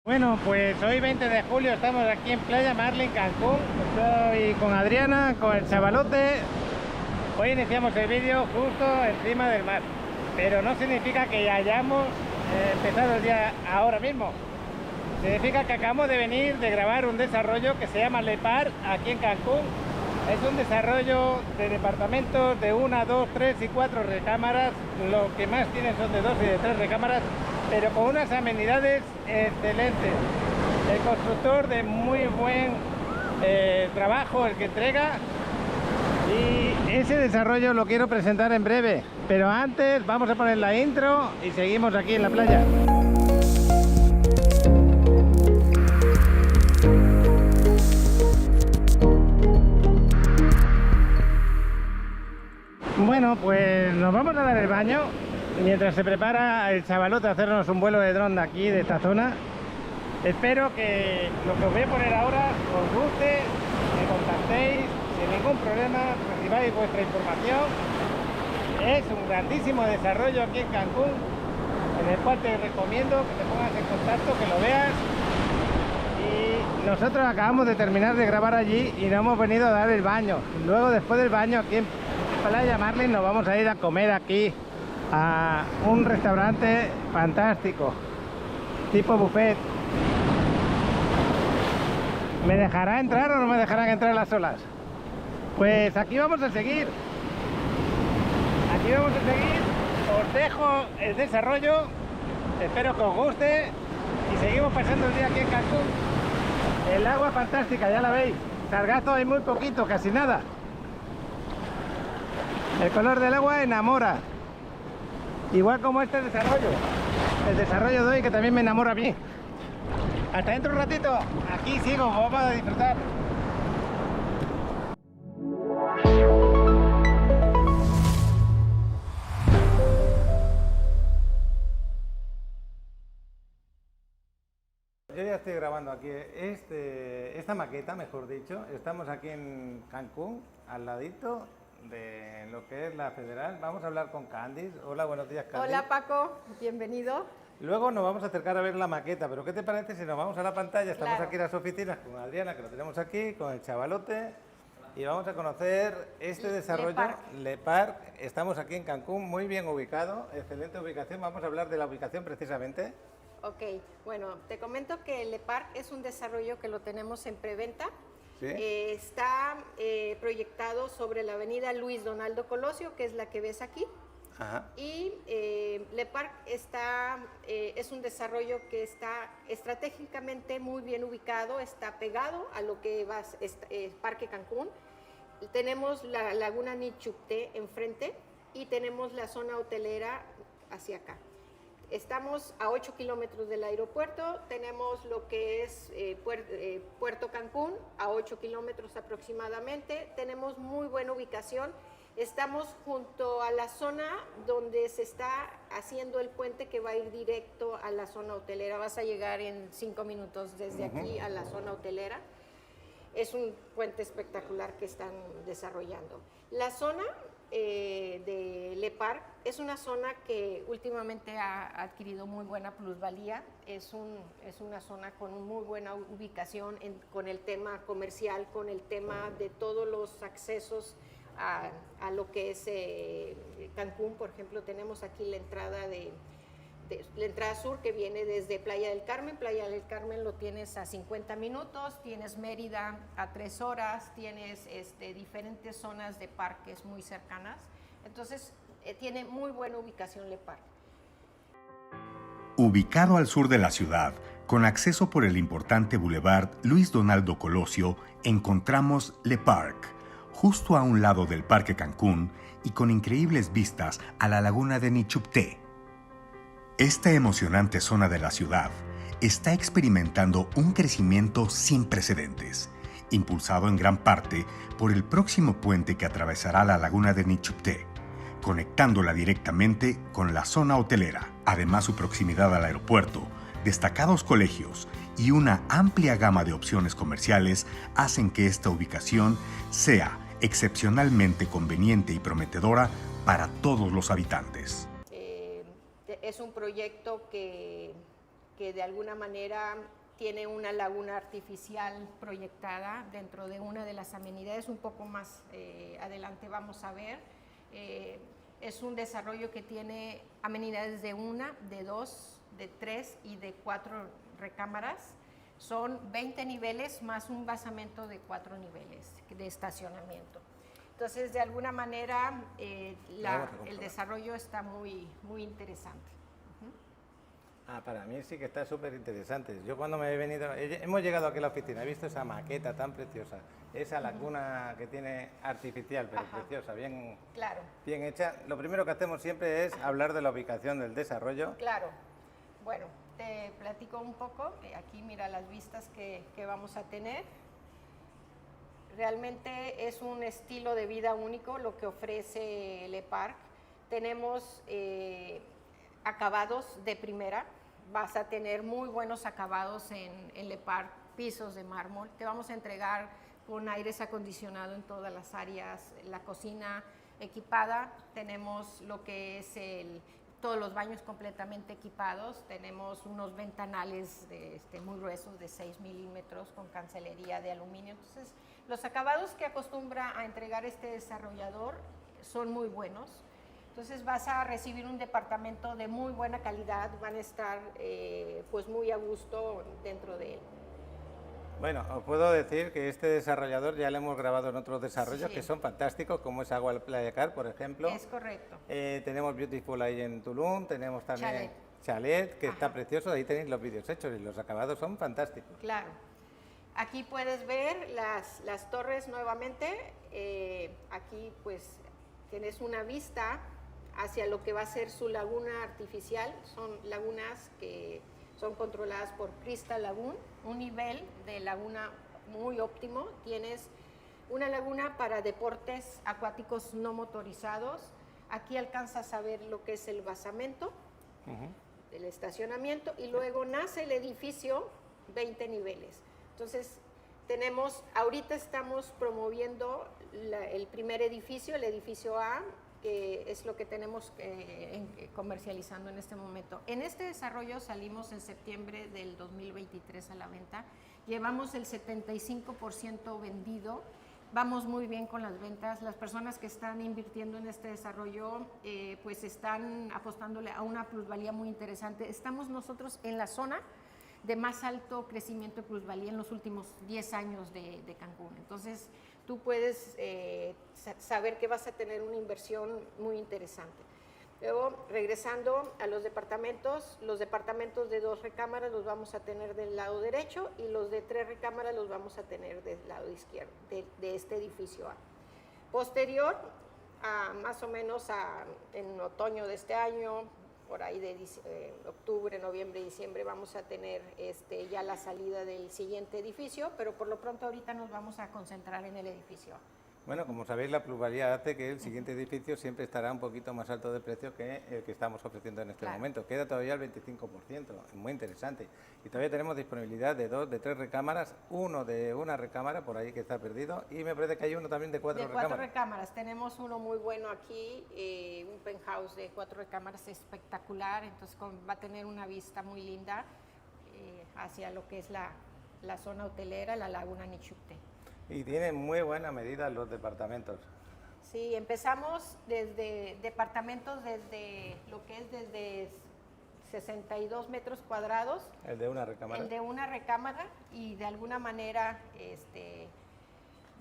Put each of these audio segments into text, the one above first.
Bueno, pues hoy 20 de julio estamos aquí en Playa Marlin, Cancún. Estoy con Adriana, con el chavalote. Hoy iniciamos el vídeo justo encima del mar, pero no significa que ya hayamos empezado el día ahora mismo. Significa que acabamos de venir de grabar un desarrollo que se llama Le Parc aquí en Cancún. Es un desarrollo de departamentos de 1, 2, 3 y 4 recámaras. Lo que más tienen son de 2 y de 3 recámaras, pero con unas amenidades excelentes. El constructor de muy buen trabajo, el que entrega. Y ese desarrollo lo quiero presentar en breve, pero antes vamos a poner la intro y seguimos aquí en la playa. Bueno, pues nos vamos a dar el baño mientras se prepara el chavalote a hacernos un vuelo de dron de aquí, de esta zona. Espero que lo que os voy a poner ahora os guste, me contactéis sin ningún problema, recibáis vuestra información. Es un grandísimo desarrollo aquí en Cancún, en el cual te recomiendo que te pongas en contacto, que lo veas. Y nosotros acabamos de terminar de grabar allí y nos hemos venido a dar el baño. Luego, después del baño, aquí en Playa Marlin, nos vamos a ir a comer aquí a un restaurante fantástico, tipo buffet. ¿Me dejará entrar o no me dejarán entrar las olas? Pues aquí vamos a seguir. Aquí vamos a seguir. Os dejo el desarrollo. Espero que os guste. Y seguimos pasando el día aquí en Cancún. El agua fantástica, ya la veis. Sargazo hay muy poquito, casi nada. El color del agua enamora. Igual como este desarrollo. El desarrollo de hoy, que también me enamora a mí. Hasta dentro un ratito. Aquí sigo, vamos a disfrutar. Yo ya estoy grabando aquí esta maqueta, mejor dicho. Estamos aquí en Cancún, al ladito de lo que es la Federal. Vamos a hablar con Candice. Hola, buenos días, Candice. Hola, Paco, bienvenido. Luego nos vamos a acercar a ver la maqueta, pero ¿qué te parece si nos vamos a la pantalla? Estamos Claro. aquí en las oficinas con Adriana, que lo tenemos aquí, con el chavalote, y vamos a conocer este desarrollo, Le Parc. Estamos aquí en Cancún, muy bien ubicado, excelente ubicación. Vamos a hablar de la ubicación precisamente. Ok, bueno, te comento que Le Parc es un desarrollo que lo tenemos en preventa. ¿Sí? Está proyectado sobre la avenida Luis Donaldo Colosio, que es la que ves aquí. Ajá. Y Le Parc es un desarrollo que está estratégicamente muy bien ubicado, está pegado a lo que es Parque Cancún. Tenemos la laguna Nichupté enfrente y tenemos la zona hotelera hacia acá. Estamos a 8 kilómetros del aeropuerto, tenemos lo que es Puerto Cancún, a 8 kilómetros aproximadamente, tenemos muy buena ubicación. Estamos junto a la zona donde se está haciendo el puente que va a ir directo a la zona hotelera. Vas a llegar en 5 minutos desde aquí a la zona hotelera. Es un puente espectacular que están desarrollando. La zona de Le Parc es una zona que últimamente ha adquirido muy buena plusvalía. Es una zona con muy buena ubicación con el tema comercial, con el tema de todos los accesos a lo que es Cancún. Por ejemplo, tenemos aquí la entrada la entrada sur, que viene desde Playa del Carmen. Playa del Carmen lo tienes a 50 minutos, tienes Mérida a 3 horas, tienes diferentes zonas de parques muy cercanas. Entonces, tiene muy buena ubicación Le Parc. Ubicado al sur de la ciudad, con acceso por el importante Boulevard Luis Donaldo Colosio, encontramos Le Parc, justo a un lado del Parque Cancún y con increíbles vistas a la laguna de Nichupté. Esta emocionante zona de la ciudad está experimentando un crecimiento sin precedentes, impulsado en gran parte por el próximo puente que atravesará la laguna de Nichupté, conectándola directamente con la zona hotelera. Además, su proximidad al aeropuerto, destacados colegios y una amplia gama de opciones comerciales hacen que esta ubicación sea excepcionalmente conveniente y prometedora para todos los habitantes. Es un proyecto que que de alguna manera tiene una laguna artificial proyectada dentro de una de las amenidades, un poco más adelante vamos a ver. Es un desarrollo que tiene amenidades de 1, de 2, de 3 y de 4 recámaras. Son 20 niveles más un basamento de 4 niveles de estacionamiento. Entonces, de alguna manera, el desarrollo está muy, muy interesante. Para mí sí que está súper interesante. Yo cuando me he venido, hemos llegado aquí a la oficina, he visto esa maqueta tan preciosa, esa laguna que tiene artificial, pero preciosa, bien, claro, bien hecha. Lo primero que hacemos siempre es hablar de la ubicación del desarrollo. Claro. Bueno, te platico un poco. Aquí mira las vistas que vamos a tener. Realmente es un estilo de vida único lo que ofrece Le Parc. Tenemos acabados de primera. Vas a tener muy buenos acabados en Le Parc, pisos de mármol. Te vamos a entregar con aires acondicionados en todas las áreas, la cocina equipada. Tenemos lo que es todos los baños completamente equipados. Tenemos unos ventanales muy gruesos de 6 milímetros con cancelería de aluminio. Entonces, los acabados que acostumbra a entregar este desarrollador son muy buenos. Entonces vas a recibir un departamento de muy buena calidad, van a estar pues muy a gusto dentro de él. Bueno, os puedo decir que este desarrollador ya lo hemos grabado en otros desarrollos Sí. que son fantásticos, como es Agua Playa Car, por ejemplo. Es correcto. Tenemos Beautiful ahí en Tulum, tenemos también Chalet. que está precioso, ahí tenéis los vídeos hechos y los acabados son fantásticos. Claro. Aquí puedes ver las torres nuevamente. Aquí pues tienes una vista hacia lo que va a ser su laguna artificial. Son lagunas que son controladas por Crystal Lagoon, un nivel de laguna muy óptimo. Tienes una laguna para deportes acuáticos no motorizados. Aquí alcanzas a ver lo que es el basamento, el estacionamiento, y luego nace el edificio 20 niveles. Entonces, ahorita estamos promoviendo el primer edificio, el edificio A, que es lo que tenemos comercializando en este momento. En este desarrollo salimos en septiembre del 2023 a la venta. Llevamos el 75% vendido. Vamos muy bien con las ventas. Las personas que están invirtiendo en este desarrollo pues están apostándole a una plusvalía muy interesante. Estamos nosotros en la zona de más alto crecimiento de plusvalía en los últimos 10 años de Cancún. Entonces, tú puedes saber que vas a tener una inversión muy interesante. Luego, regresando a los departamentos de 2 recámaras los vamos a tener del lado derecho y los de 3 recámaras los vamos a tener del lado izquierdo de este edificio A. Posterior, más o menos en otoño de este año, por ahí de octubre, noviembre, diciembre, vamos a tener ya la salida del siguiente edificio, pero por lo pronto ahorita nos vamos a concentrar en el edificio A. Bueno, como sabéis, la plusvalía hace que el siguiente edificio siempre estará un poquito más alto de precio que el que estamos ofreciendo en este momento. Queda todavía el 25%, es muy interesante. Y todavía tenemos disponibilidad de 2, de 3 recámaras, uno de una recámara, por ahí que está perdido, y me parece que hay uno también de 4 recámaras. De 4 recámaras, tenemos uno muy bueno aquí, un penthouse de 4 recámaras espectacular, entonces va a tener una vista muy linda hacia lo que es la zona hotelera, la laguna Nichupte. Y tienen muy buena medida los departamentos. Sí, empezamos desde departamentos desde lo que es desde 62 metros cuadrados. El de una recámara. El de una recámara, y de alguna manera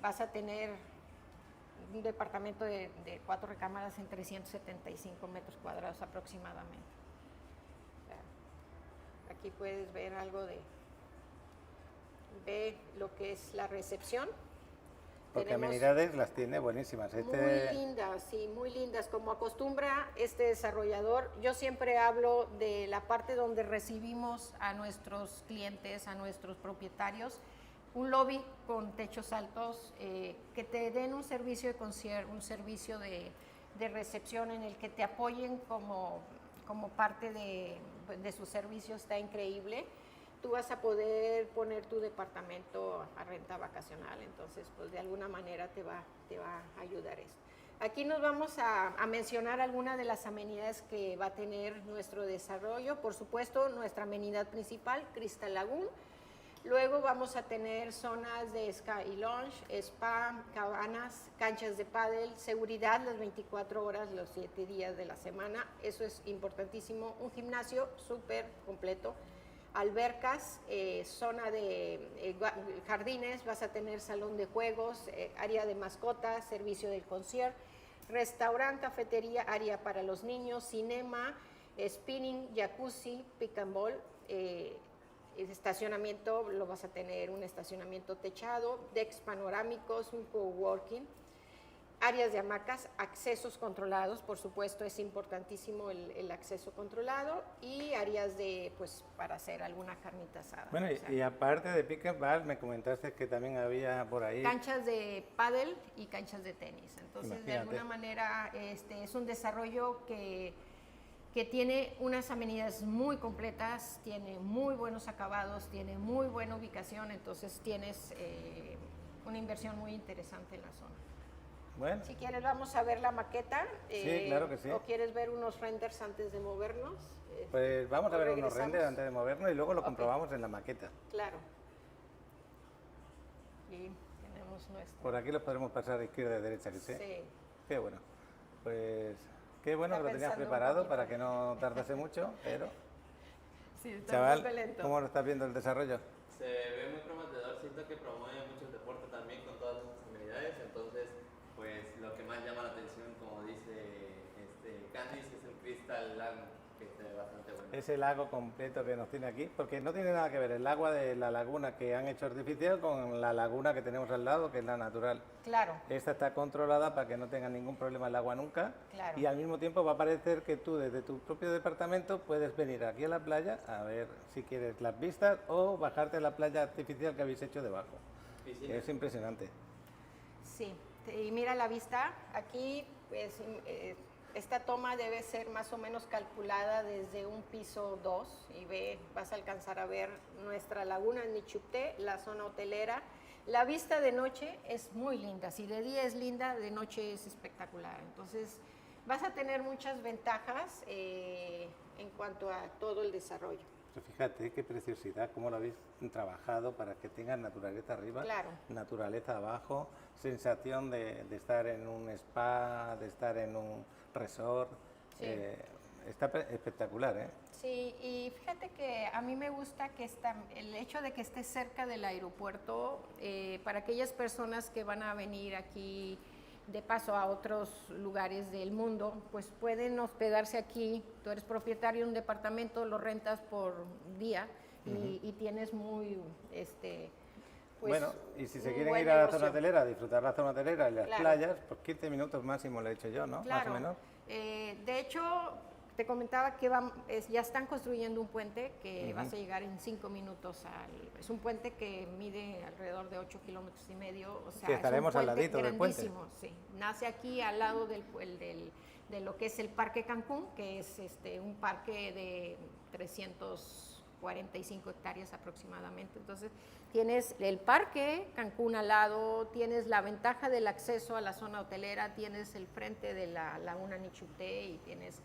vas a tener un departamento de 4 recámaras en 375 metros cuadrados aproximadamente. Aquí puedes ver algo ve lo que es la recepción. Porque amenidades las tiene buenísimas. Muy lindas, sí, muy lindas. Como acostumbra este desarrollador, yo siempre hablo de la parte donde recibimos a nuestros clientes, a nuestros propietarios, un lobby con techos altos, que te den un servicio de concierge, un servicio de recepción en el que te apoyen como parte de su servicio, está increíble. Tú vas a poder poner tu departamento a renta vacacional, entonces pues de alguna manera te va a ayudar esto. Aquí nos vamos a mencionar algunas de las amenidades que va a tener nuestro desarrollo. Por supuesto, nuestra amenidad principal, Crystal Lagoon. Luego vamos a tener zonas de Sky Lounge, spa, cabanas, canchas de pádel, seguridad las 24 horas, los 7 días de la semana. Eso es importantísimo. Un gimnasio súper completo. Albercas, zona de jardines, vas a tener salón de juegos, área de mascotas, servicio del concierge, restaurante, cafetería, área para los niños, cinema, spinning, jacuzzi, pick and ball, estacionamiento, lo vas a tener un estacionamiento techado, decks panorámicos, un coworking, áreas de hamacas, accesos controlados, por supuesto es importantísimo el acceso controlado, y áreas de, pues, para hacer alguna carnita asada. Bueno, y aparte de pick and ball, me comentaste que también había por ahí canchas de pádel y canchas de tenis. Entonces, imagínate, de alguna manera, es un desarrollo que tiene unas amenidades muy completas, tiene muy buenos acabados, tiene muy buena ubicación, entonces tienes una inversión muy interesante en la zona. Bueno. Si quieres, vamos a ver la maqueta. Sí, claro que sí. ¿O quieres ver unos renders antes de movernos? Pues vamos a ver unos regresamos. renders antes de movernos y luego lo comprobamos en la maqueta. Claro. Y tenemos nuestro. Por aquí los podremos pasar de izquierda a derecha, que sé. Sí. Qué bueno. Pues qué bueno Está que lo tenías pensando un preparado poquito. para que no tardase mucho, pero... Sí, está un Chaval, poco lento. ¿cómo lo estás viendo el desarrollo? Se ve muy prometedor, siento que promueve mucho el deporte también con todas sus amenidades, entonces pues lo que más llama la atención, como dice Candice, es el Crystal Lagoon, que se ve bastante bueno. Ese lago completo que nos tiene aquí, porque no tiene nada que ver el agua de la laguna que han hecho artificial con la laguna que tenemos al lado, que es la natural. Claro. Esta está controlada para que no tenga ningún problema el agua nunca. Claro. Y al mismo tiempo va a parecer que tú desde tu propio departamento puedes venir aquí a la playa a ver si quieres las vistas o bajarte a la playa artificial que habéis hecho debajo. Piscina. Es impresionante. Sí, y mira la vista, aquí pues, esta toma debe ser más o menos calculada desde un piso 2 y vas a alcanzar a ver nuestra laguna Nichupté, la zona hotelera. La vista de noche es muy linda, si de día es linda, de noche es espectacular. Entonces vas a tener muchas ventajas en cuanto a todo el desarrollo. Fíjate qué preciosidad, cómo lo habéis trabajado para que tengan naturaleza arriba, Claro. naturaleza abajo, sensación de estar en un spa, de estar en un resort. Sí. Está espectacular, ¿eh? Sí, y fíjate que a mí me gusta que el hecho de que esté cerca del aeropuerto, para aquellas personas que van a venir aquí de paso a otros lugares del mundo, pues pueden hospedarse aquí. Tú eres propietario de un departamento, lo rentas por día y tienes muy, pues, bueno, y si se un quieren buen ir a la negocio. zona hotelera, a disfrutar la zona hotelera y las Claro. playas, pues 15 minutos máximo le he hecho yo, ¿no? Claro. Más o menos. De hecho, te comentaba que ya están construyendo un puente que vas a llegar en 5 minutos. Es un puente que mide alrededor de 8 kilómetros y medio. O sea, Que estaremos es un al ladito del puente. grandísimo, sí. Nace aquí al lado de lo que es el Parque Cancún, que es un parque de 345 hectáreas aproximadamente. Entonces, tienes el Parque Cancún al lado, tienes la ventaja del acceso a la zona hotelera, tienes el frente de la laguna Nichupté y tienes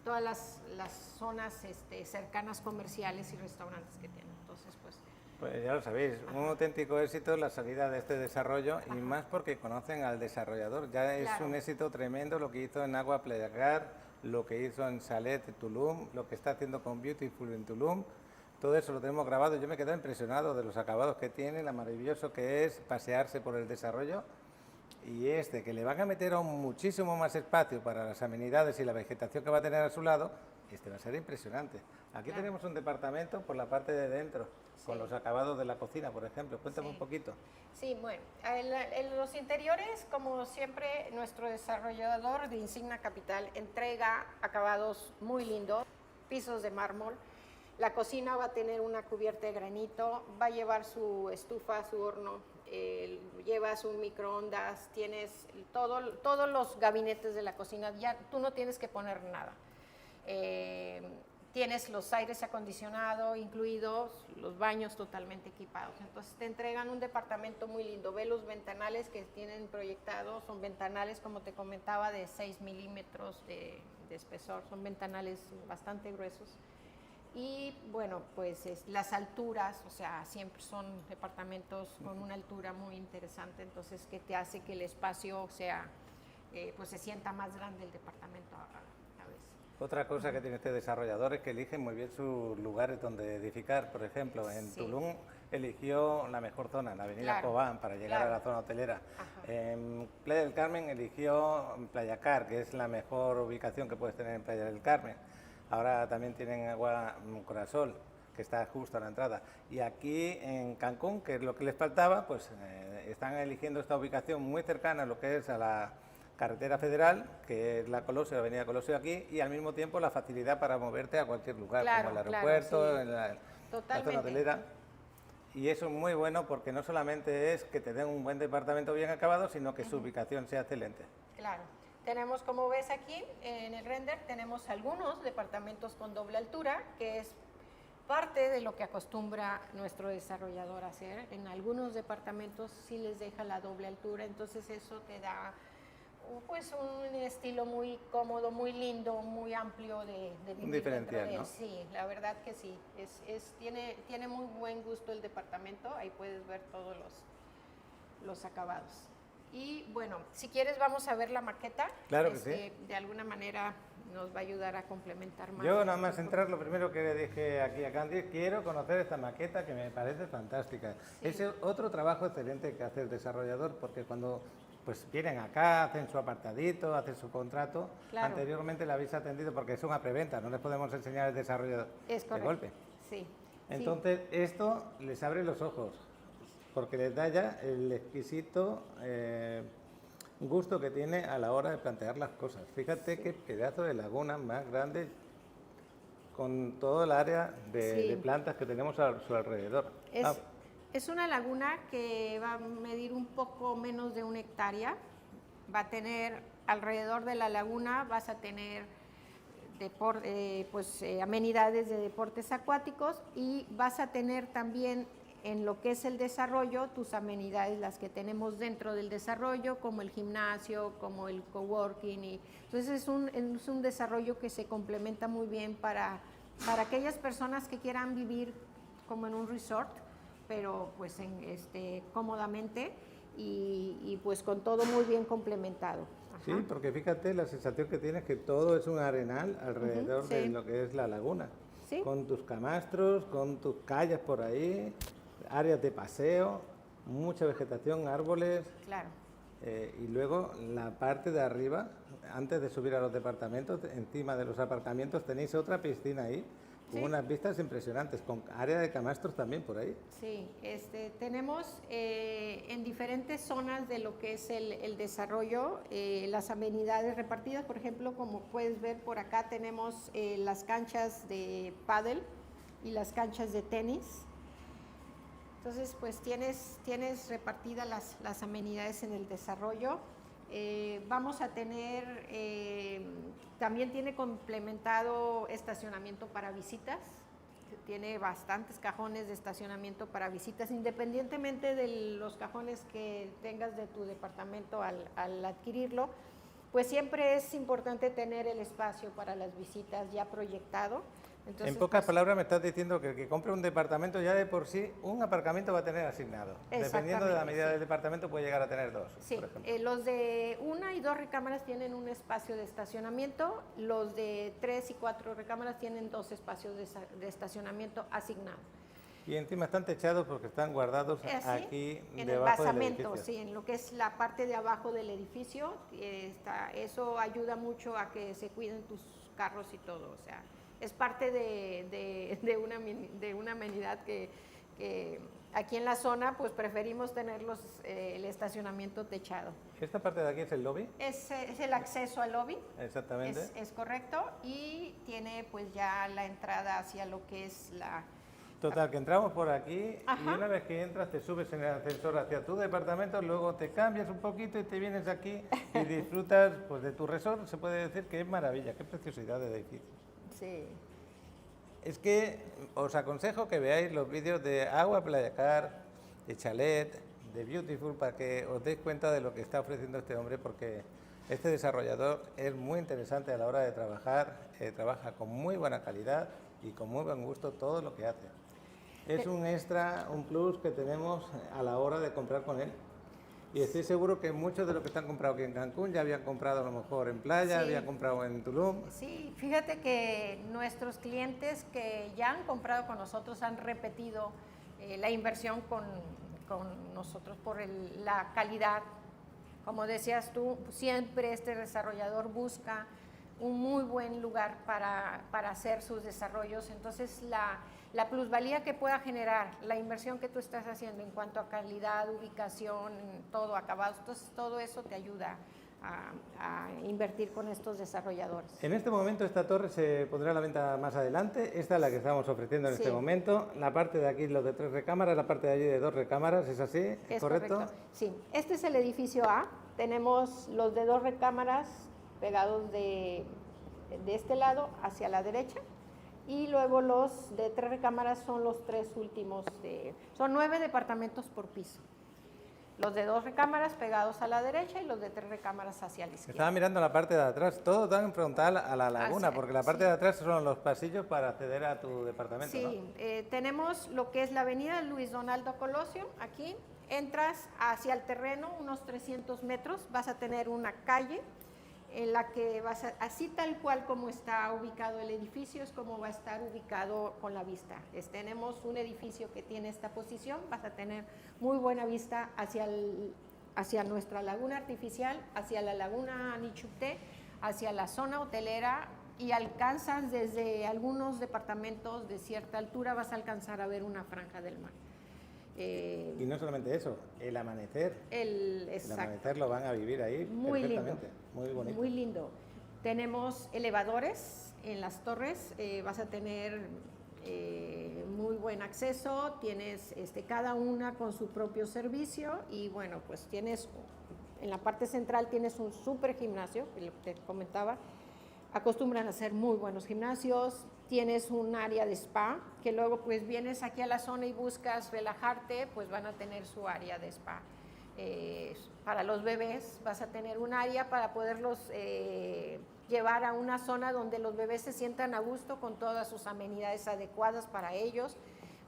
todas las zonas cercanas comerciales y restaurantes que tienen. Entonces, Pues ya lo sabéis, un auténtico éxito la salida de este desarrollo y más porque conocen al desarrollador. Ya es Claro. un éxito tremendo lo que hizo en Agua Plegar, lo que hizo en Salet Tulum, lo que está haciendo con Beautiful en Tulum. Todo eso lo tenemos grabado. Yo me quedé impresionado de los acabados que tiene, lo maravilloso que es pasearse por el desarrollo. Y que le van a meter aún muchísimo más espacio para las amenidades y la vegetación que va a tener a su lado, va a ser impresionante. Aquí Claro. tenemos un departamento por la parte de dentro, con Sí. los acabados de la cocina, por ejemplo. Cuéntame Sí. un poquito. sí, bueno, en los interiores, como siempre, nuestro desarrollador de Insignia Capital entrega acabados muy lindos, pisos de mármol. La cocina va a tener una cubierta de granito, va a llevar su estufa, su horno, lleva su microondas, tienes todos los gabinetes de la cocina, ya tú no tienes que poner nada. tienes los aires acondicionados incluidos, los baños totalmente equipados. Entonces te entregan un departamento muy lindo. Ve los ventanales que tienen proyectados, son ventanales, como te comentaba, de 6 milímetros de espesor, son ventanales bastante gruesos. Y bueno, pues las alturas, o sea, siempre son departamentos con una altura muy interesante, entonces que te hace que el espacio sea, pues se sienta más grande el departamento a veces. Otra cosa que tiene este desarrollador es que elige muy bien sus lugares donde edificar. Por ejemplo, en Tulum eligió la mejor zona, la avenida Cobán, para llegar a la zona hotelera. En Playa del Carmen eligió Playa Car, que es la mejor ubicación que puedes tener en Playa del Carmen. Ahora también tienen agua Corasol, que está justo a la entrada. Y aquí en Cancún, que es lo que les faltaba, pues están eligiendo esta ubicación muy cercana a lo que es a la carretera federal, que es la Colosio, la avenida Colosio aquí, y al mismo tiempo la facilidad para moverte a cualquier lugar, como el aeropuerto, en la zona hotelera. Y eso es muy bueno porque no solamente es que te den un buen departamento bien acabado, sino que su ubicación sea excelente. Claro. Tenemos, como ves aquí en el render, tenemos algunos departamentos con doble altura, que es parte de lo que acostumbra nuestro desarrollador a hacer. En algunos departamentos sí les deja la doble altura, entonces eso te da pues un estilo muy cómodo, muy lindo, muy amplio de vivir. Un diferencial, ¿no? Sí, la verdad que sí. Tiene muy buen gusto el departamento, ahí puedes ver todos los acabados. Y bueno, si quieres vamos a ver la maqueta. Claro que sí. De alguna manera nos va a ayudar a complementar más. Yo nada más entrar, lo primero que le dije aquí a Candy, quiero conocer esta maqueta que me parece fantástica. Sí. Es otro trabajo excelente que hace el desarrollador, porque cuando pues vienen acá, hacen su apartadito, hacen su contrato, anteriormente la habéis atendido porque es una preventa, no les podemos enseñar el desarrollo de golpe. Sí. Entonces esto les abre los ojos, porque les da ya el exquisito gusto que tiene a la hora de plantear las cosas. Fíjate qué pedazo de laguna más grande con todo el área de plantas que tenemos a su alrededor. Es una laguna que va a medir un poco menos de 1 hectárea. Va a tener alrededor de la laguna, vas a tener amenidades de deportes acuáticos y vas a tener también en lo que es el desarrollo, tus amenidades, las que tenemos dentro del desarrollo, como el gimnasio, como el coworking. Entonces es un desarrollo que se complementa muy bien para aquellas personas que quieran vivir como en un resort, pero pues cómodamente y pues con todo muy bien complementado. Ajá. Sí, porque fíjate, la sensación que tienes que todo es un arenal alrededor de lo que es la laguna. ¿Sí? Con tus camastros, con tus calles por ahí, áreas de paseo, mucha vegetación, árboles. Claro. Y luego la parte de arriba, antes de subir a los departamentos, encima de los aparcamientos tenéis otra piscina ahí, con unas vistas impresionantes, con área de camastros también por ahí. Sí, tenemos en diferentes zonas de lo que es el desarrollo, las amenidades repartidas. Por ejemplo, como puedes ver por acá tenemos las canchas de pádel y las canchas de tenis. Entonces, pues tienes repartidas las amenidades en el desarrollo. Vamos a tener, también tiene complementado estacionamiento para visitas. Tiene bastantes cajones de estacionamiento para visitas, independientemente de los cajones que tengas de tu departamento al adquirirlo. Pues siempre es importante tener el espacio para las visitas ya proyectado. Entonces, en pocas palabras me estás diciendo que el que compre un departamento ya de por sí un aparcamiento va a tener asignado. Dependiendo de la medida del departamento puede llegar a tener 2. Sí, por ejemplo. Los de 1 y 2 recámaras tienen un espacio de estacionamiento, los de 3 y 4 recámaras tienen 2 espacios de estacionamiento asignados. Y encima están techados porque están guardados aquí en debajo el basamento, del edificio. Sí, en lo que es la parte de abajo del edificio. Eso ayuda mucho a que se cuiden tus carros y todo, o sea, es parte de una amenidad que aquí en la zona pues preferimos tener el estacionamiento techado. ¿Esta parte de aquí es el lobby? Es el acceso al lobby. Exactamente. Es correcto, y tiene pues ya la entrada hacia lo que es la... Total, que entramos por aquí. Ajá. Y una vez que entras te subes en el ascensor hacia tu departamento, luego te cambias un poquito y te vienes aquí y disfrutas pues de tu resort. Se puede decir que es maravilla, qué preciosidad de edificio. Sí. Es que os aconsejo que veáis los vídeos de Agua Playacar, de Chalet, de Beautiful, para que os deis cuenta de lo que está ofreciendo este hombre, porque este desarrollador es muy interesante a la hora de trabajar, trabaja con muy buena calidad y con muy buen gusto todo lo que hace. Es un extra, un plus que tenemos a la hora de comprar con él. Y estoy seguro que muchos de los que están comprado aquí en Cancún ya habían comprado a lo mejor en playa, Sí. habían comprado en Tulum. Sí, fíjate que nuestros clientes que ya han comprado con nosotros han repetido la inversión con nosotros por la calidad. Como decías tú, siempre este desarrollador busca un muy buen lugar para hacer sus desarrollos. Entonces, la plusvalía que pueda generar, la inversión que tú estás haciendo en cuanto a calidad, ubicación, todo, acabados, entonces todo eso te ayuda a invertir con estos desarrolladores. En este momento esta torre se pondrá a la venta más adelante. Esta es la que estamos ofreciendo en este momento. La parte de aquí, los de 3 recámaras, la parte de allí de 2 recámaras, ¿es así? ¿Es correcto? Sí, este es el edificio A. Tenemos los de 2 recámaras pegados de este lado hacia la derecha, y luego los de 3 recámaras son los 3 últimos. Son 9 departamentos por piso. Los de 2 recámaras pegados a la derecha y los de 3 recámaras hacia la izquierda. Estaba mirando la parte de atrás, todo tan en frontal a la laguna, porque la parte sí. de atrás son los pasillos para acceder a tu departamento, Sí, ¿no? tenemos lo que es la avenida Luis Donaldo Colosio. Aquí entras hacia el terreno unos 300 metros, vas a tener una calle en la que así tal cual como está ubicado el edificio, es como va a estar ubicado con la vista. Tenemos un edificio que tiene esta posición, vas a tener muy buena vista hacia nuestra laguna artificial, hacia la laguna Nichupté, hacia la zona hotelera, y alcanzas desde algunos departamentos de cierta altura, vas a alcanzar a ver una franja del mar. Y no solamente eso, el amanecer. El amanecer lo van a vivir ahí muy perfectamente. Lindo, muy bonito. Muy lindo. Tenemos elevadores en las torres, vas a tener muy buen acceso, tienes cada una con su propio servicio, y bueno, pues tienes, en la parte central tienes un súper gimnasio, que te comentaba, acostumbran a hacer muy buenos gimnasios. Tienes un área de spa, que luego pues vienes aquí a la zona y buscas relajarte, pues van a tener su área de spa. Para los bebés vas a tener un área para poderlos llevar a una zona donde los bebés se sientan a gusto con todas sus amenidades adecuadas para ellos.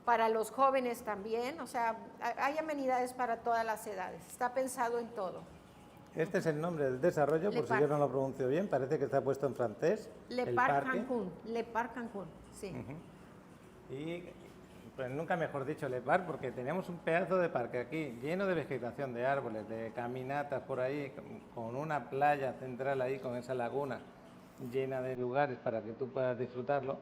Para los jóvenes también, o sea, hay amenidades para todas las edades, está pensado en todo. Este es el nombre del desarrollo, por si yo no lo pronuncio bien, parece que está puesto en francés. Le Parc Cancún, Le Parc Cancún, sí. Y pues nunca mejor dicho Le Parc, porque tenemos un pedazo de parque aquí, lleno de vegetación, de árboles, de caminatas por ahí, con una playa central ahí, con esa laguna llena de lugares para que tú puedas disfrutarlo,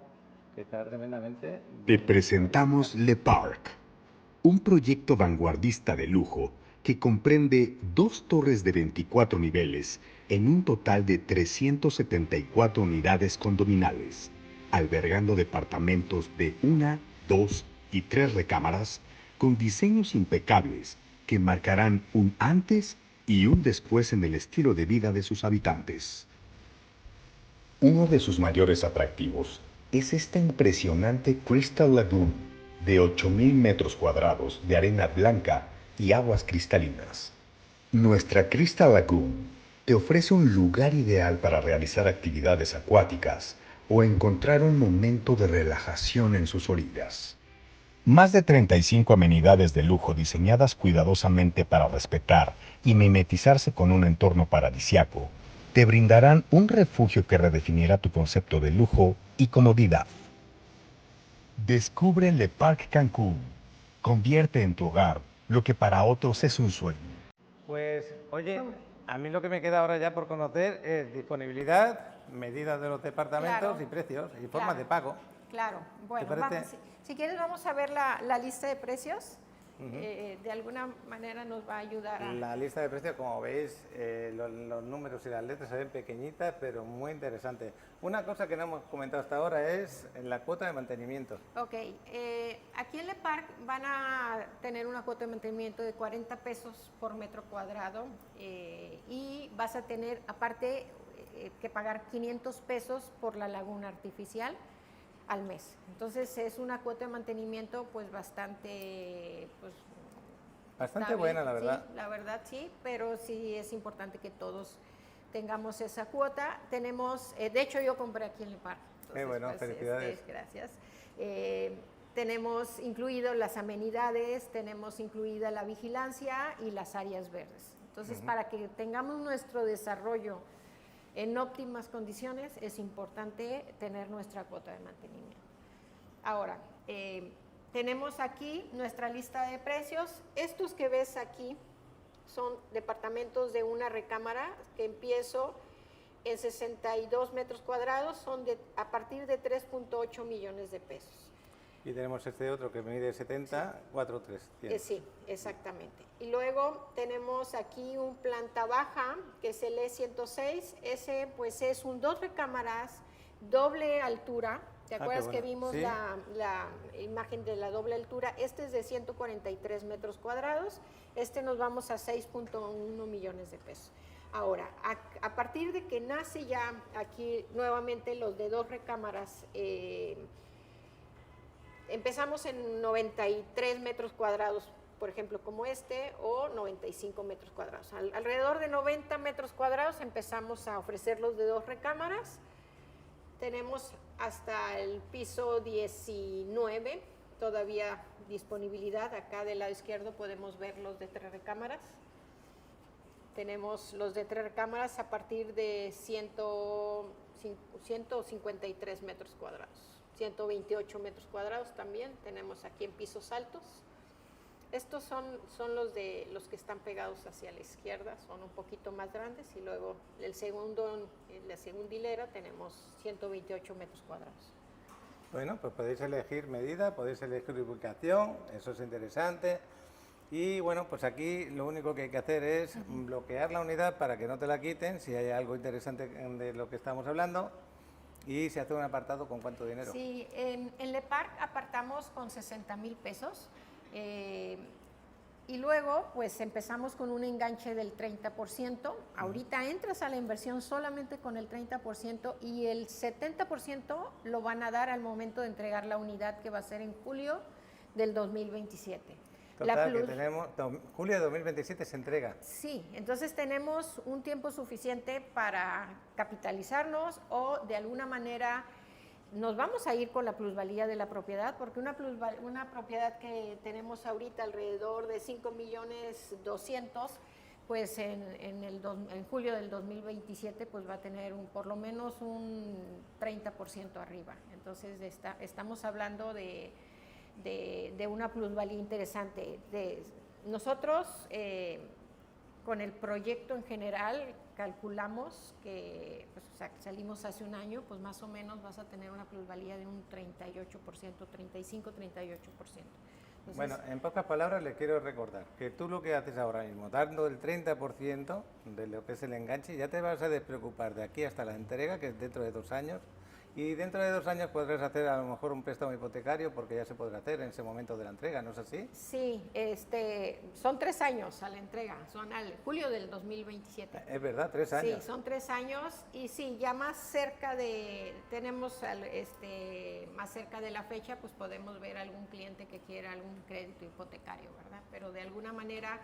que está tremendamente... Te presentamos Le Parc, un proyecto vanguardista de lujo que comprende 2 torres de 24 niveles en un total de 374 unidades condominales, albergando departamentos de 1, 2 y 3 recámaras con diseños impecables que marcarán un antes y un después en el estilo de vida de sus habitantes. Uno de sus mayores atractivos es esta impresionante Crystal Lagoon de 8.000 metros cuadrados de arena blanca y aguas cristalinas. Nuestra Crystal Lagoon te ofrece un lugar ideal para realizar actividades acuáticas o encontrar un momento de relajación en sus orillas. Más de 35 amenidades de lujo diseñadas cuidadosamente para respetar y mimetizarse con un entorno paradisiaco te brindarán un refugio que redefinirá tu concepto de lujo y comodidad. Descubre Le Parc Cancún. Convierte en tu hogar lo que para otros es un sueño. Pues, oye, a mí lo que me queda ahora ya por conocer es disponibilidad, medidas de los departamentos y precios y formas de pago. Claro, bueno, si quieres vamos a ver la lista de precios. De alguna manera nos va a ayudar a... La lista de precios, como veis, los números y las letras se ven pequeñitas, pero muy interesantes. Una cosa que no hemos comentado hasta ahora es la cuota de mantenimiento. Ok, aquí en Le Parc van a tener una cuota de mantenimiento de 40 pesos por metro cuadrado, y vas a tener aparte que pagar 500 pesos por la laguna artificial. al mes. Entonces es una cuota de mantenimiento pues bastante Bastante buena, la verdad. Sí, la verdad sí, pero sí es importante que todos tengamos esa cuota. Tenemos, de hecho yo compré aquí en Le Parc. Qué bueno, pues, felicidades. Gracias. Tenemos incluido las amenidades, tenemos incluida la vigilancia y las áreas verdes. Entonces, para que tengamos nuestro desarrollo en óptimas condiciones, es importante tener nuestra cuota de mantenimiento. Ahora, tenemos aquí nuestra lista de precios. Estos que ves aquí son departamentos de una recámara que empiezo en 62 metros cuadrados, son a partir de 3.8 millones de pesos. Y tenemos este otro que mide 70, 4.300. Sí, exactamente. Y luego tenemos aquí un planta baja, que es el E106. Ese pues es un 2 recámaras, doble altura. ¿Te acuerdas que vimos la imagen de la doble altura? Este es de 143 metros cuadrados. Este nos vamos a 6.1 millones de pesos. Ahora, a partir de que nace ya aquí nuevamente los de 2 recámaras, empezamos en 93 metros cuadrados, por ejemplo, como este, o 95 metros cuadrados. Alrededor de 90 metros cuadrados empezamos a ofrecer los de 2 recámaras. Tenemos hasta el piso 19, todavía disponibilidad. Acá del lado izquierdo podemos ver los de 3 recámaras. Tenemos los de 3 recámaras a partir de 153 metros cuadrados. 128 metros cuadrados también tenemos aquí en pisos altos. Estos son los que están pegados hacia la izquierda, son un poquito más grandes, y luego en la segunda hilera tenemos 128 metros cuadrados. Bueno, pues podéis elegir medida, podéis elegir ubicación, eso es interesante. Y bueno, pues aquí lo único que hay que hacer es bloquear la unidad para que no te la quiten, si hay algo interesante de lo que estamos hablando. ¿Y se hace un apartado con cuánto dinero? Sí, en Le Parc apartamos con 60,000 pesos. Y luego, pues empezamos con un enganche del 30%. Ahorita entras a la inversión solamente con el 30% y el 70% lo van a dar al momento de entregar la unidad, que va a ser en julio del 2027. Total, que tenemos, julio de 2027 se entrega. Sí, entonces tenemos un tiempo suficiente para capitalizarnos, o de alguna manera nos vamos a ir con la plusvalía de la propiedad, porque una propiedad que tenemos ahorita alrededor de 5.200.000, pues en julio del 2027 pues va a tener por lo menos un 30% arriba. Entonces estamos hablando de una plusvalía interesante. Nosotros con el proyecto en general calculamos que pues, salimos hace un año, pues más o menos vas a tener una plusvalía de un 38%, 35-38%. Bueno, en pocas palabras le quiero recordar que tú lo que haces ahora mismo, dando el 30% de lo que es el enganche, ya te vas a despreocupar de aquí hasta la entrega, que es dentro de 2 años. Y dentro de 2 años podrás hacer a lo mejor un préstamo hipotecario, porque ya se podrá hacer en ese momento de la entrega, ¿no es así? Sí, son 3 años a la entrega, son al julio del 2027. Es verdad, 3 años. Sí, son 3 años, y sí, ya más cerca más cerca de la fecha, pues podemos ver algún cliente que quiera algún crédito hipotecario, ¿verdad? Pero de alguna manera,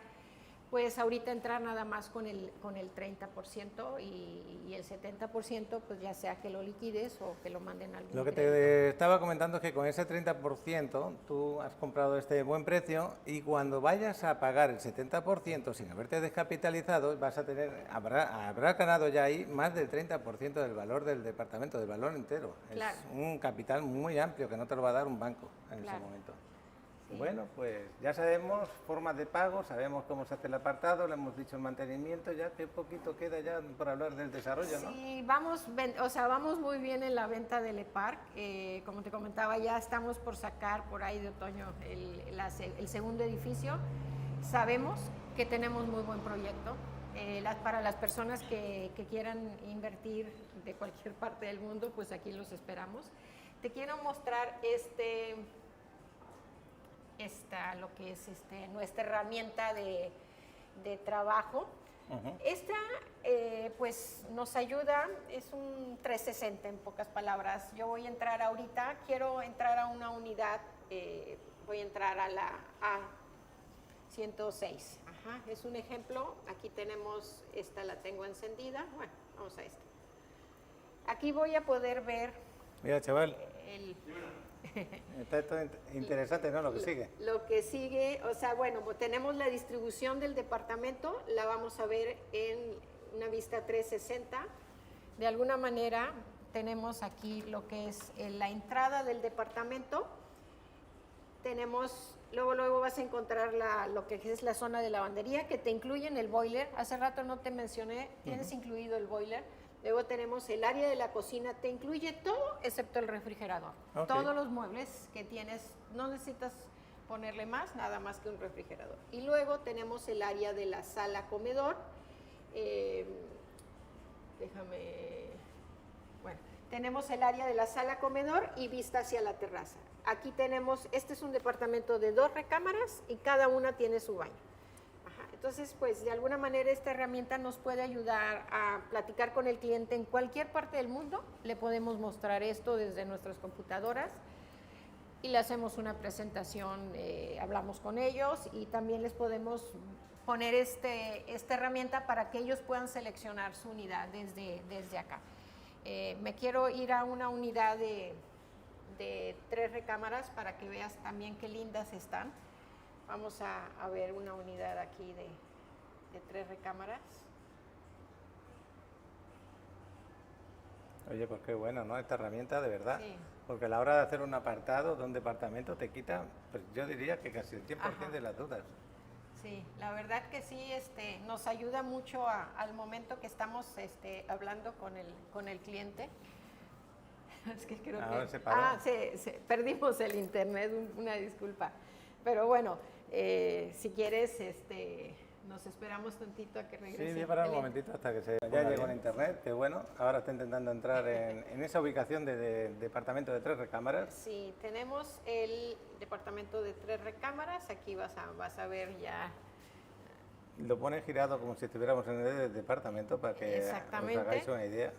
pues ahorita entrar nada más con el 30% y el 70%, pues ya sea que lo liquides o que lo manden a algún Lo que crédito. te estaba comentando es que con ese 30% tú has comprado este buen precio, y cuando vayas a pagar el 70% sin haberte descapitalizado, vas a habrá ganado ya ahí más del 30% del valor del departamento, del valor entero. Claro. Es un capital muy amplio que no te lo va a dar un banco en Claro. ese momento. Sí. Bueno, pues ya sabemos formas de pago, sabemos cómo se hace el apartado, le hemos dicho el mantenimiento, ya que poquito queda ya por hablar del desarrollo, ¿no? Sí, vamos muy bien en la venta de Le Parc. Como te comentaba, ya estamos por sacar por ahí de otoño el segundo edificio. Sabemos que tenemos muy buen proyecto. Para las personas que quieran invertir de cualquier parte del mundo, pues aquí los esperamos. Te quiero mostrar lo que es nuestra herramienta de trabajo. Esta pues nos ayuda, es un 360 en pocas palabras. Yo voy a entrar ahorita, quiero entrar a una unidad, voy a entrar a la A106. Ajá, es un ejemplo, aquí tenemos, esta la tengo encendida, bueno, vamos a esta. Aquí voy a poder ver... Mira, chaval, está todo interesante, ¿no? Lo que sigue. Lo que sigue, o sea, bueno, pues tenemos la distribución del departamento, la vamos a ver en una vista 360. De alguna manera tenemos aquí lo que es la entrada del departamento. Tenemos, luego vas a encontrar lo que es la zona de lavandería, que te incluye en el boiler. Hace rato no te mencioné, tienes incluido el boiler. Luego tenemos el área de la cocina, te incluye todo excepto el refrigerador. Okay. Todos los muebles que tienes, no necesitas ponerle más, nada más que un refrigerador. Y luego tenemos el área de la sala comedor. Tenemos el área de la sala comedor y vista hacia la terraza. Aquí tenemos, este es un departamento de 2 recámaras y cada una tiene su baño. Entonces, pues de alguna manera esta herramienta nos puede ayudar a platicar con el cliente en cualquier parte del mundo. Le podemos mostrar esto desde nuestras computadoras y le hacemos una presentación, hablamos con ellos y también les podemos poner esta herramienta para que ellos puedan seleccionar su unidad desde acá. Me quiero ir a una unidad de 3 recámaras para que veas también qué lindas están. Vamos a ver una unidad aquí de 3 recámaras. Oye, pues qué bueno, ¿no? Esta herramienta, de verdad. Sí. Porque a la hora de hacer un apartado de un departamento te quita, pues yo diría que casi el 100% de las dudas. Sí, la verdad que sí, nos ayuda mucho al momento que estamos hablando con el cliente. Es que creo que... se paró. Perdimos el internet, una disculpa. Pero bueno, si quieres, nos esperamos tantito a que regrese. Sí, voy a parar un momentito hasta que ya llegó el internet, que bueno, ahora está intentando entrar en esa ubicación de departamento de 3 recámaras. Sí, tenemos el departamento de 3 recámaras, aquí vas a ver ya. Lo pone girado como si estuviéramos en el departamento para que os hagáis una idea.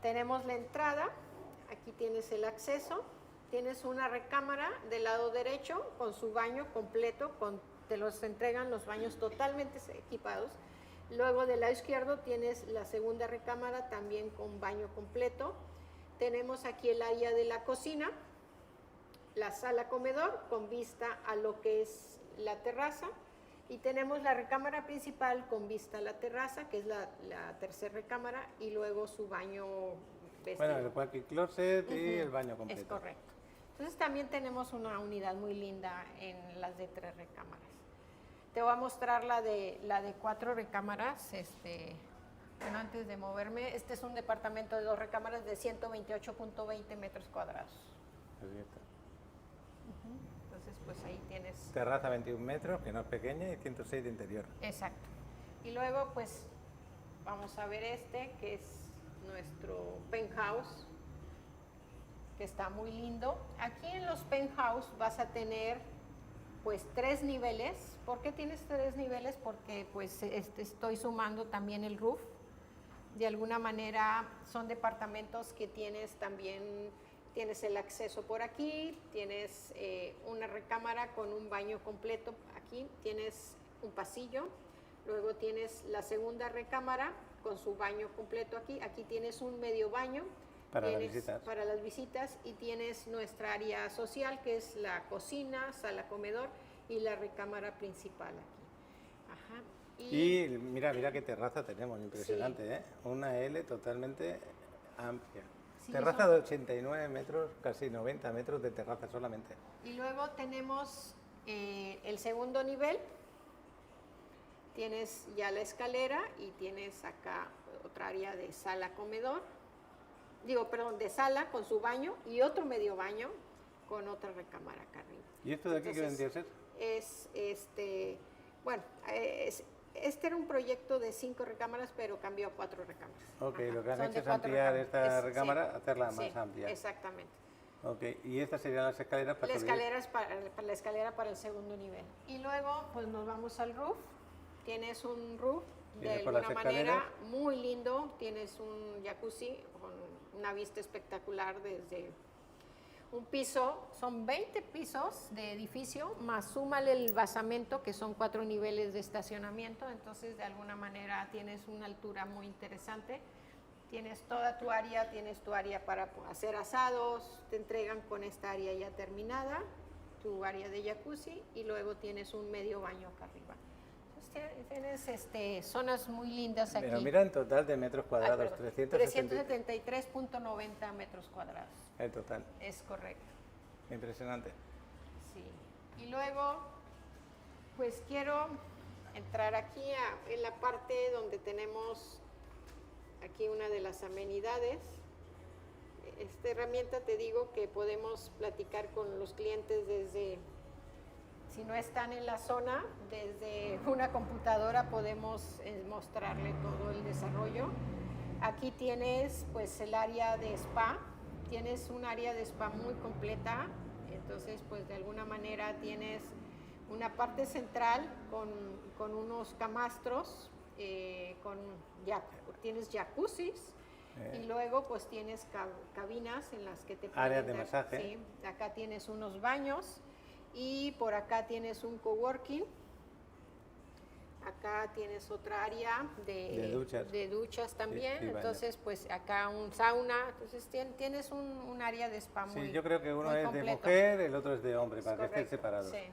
Tenemos la entrada, aquí tienes el acceso. Tienes una recámara del lado derecho con su baño completo, te los entregan los baños totalmente equipados. Luego del lado izquierdo tienes la segunda recámara también con baño completo. Tenemos aquí el área de la cocina, la sala comedor con vista a lo que es la terraza. Y tenemos la recámara principal con vista a la terraza, que es la tercera recámara, y luego su baño vestido. Bueno, el walk-in closet y el baño completo. Es correcto. Entonces también tenemos una unidad muy linda en las de 3 recámaras. Te voy a mostrar la de 4 recámaras. Bueno, antes de moverme, este es un departamento de 2 recámaras de 128.20 metros cuadrados. Perfecto. Entonces, pues ahí tienes... Terraza 21 metros, que no es pequeña, y 106 de interior. Exacto. Y luego, pues, vamos a ver que es nuestro penthouse, que está muy lindo. Aquí en los penthouse vas a tener pues 3 niveles. ¿Por qué tienes 3 niveles? Porque pues estoy sumando también el roof. De alguna manera son departamentos que tienes el acceso por aquí, tienes una recámara con un baño completo aquí, tienes un pasillo, luego tienes la segunda recámara con su baño completo aquí tienes un medio baño, para las visitas y tienes nuestra área social que es la cocina, sala comedor y la recámara principal aquí. Ajá. Y mira qué terraza tenemos, impresionante, sí. Una L totalmente amplia. Sí, terraza de 89 metros, casi 90 metros de terraza solamente. Y luego tenemos el segundo nivel, tienes ya la escalera y tienes acá otra área de sala comedor. De sala con su baño y otro medio baño con otra recámara acá arriba. ¿Y esto de aquí qué vendría a ser? Este era un proyecto de 5 recámaras, pero cambió a 4 recámaras. Ok, lo que han hecho es ampliar esta recámara, hacerla más amplia. Exactamente. Ok, y estas serían las escaleras para la escalera para el segundo nivel. Y luego, pues nos vamos al roof. Tienes un roof de alguna manera, muy lindo. Tienes un jacuzzi con una vista espectacular desde un piso. Son 20 pisos de edificio, más súmale el basamento, que son 4 niveles de estacionamiento. Entonces, de alguna manera, tienes una altura muy interesante. Tienes toda tu área, tienes tu área para hacer asados, te entregan con esta área ya terminada, tu área de jacuzzi, y luego tienes un medio baño acá arriba. Entonces, tienes zonas muy lindas aquí. Pero mira, en total de metros cuadrados, 373.90 metros cuadrados. El total. Es correcto. Impresionante. Sí. Y luego, pues quiero entrar aquí en la parte donde tenemos aquí una de las amenidades. Esta herramienta, te digo que podemos platicar con los clientes desde, si no están en la zona, desde una computadora podemos mostrarle todo el desarrollo. Aquí tienes pues el área de spa, tienes un área de spa muy completa, entonces pues de alguna manera tienes una parte central con unos camastros, tienes jacuzzis, y luego pues tienes cabinas en las que te pueden áreas de masaje. Sí, acá tienes unos baños y por acá tienes un coworking. Acá tienes otra área de duchas también, sí, entonces pues acá un sauna, entonces tienes un área de spa muy Sí, yo creo que uno es completo. de mujer, el otro es de hombre, para que estén separados. Sí.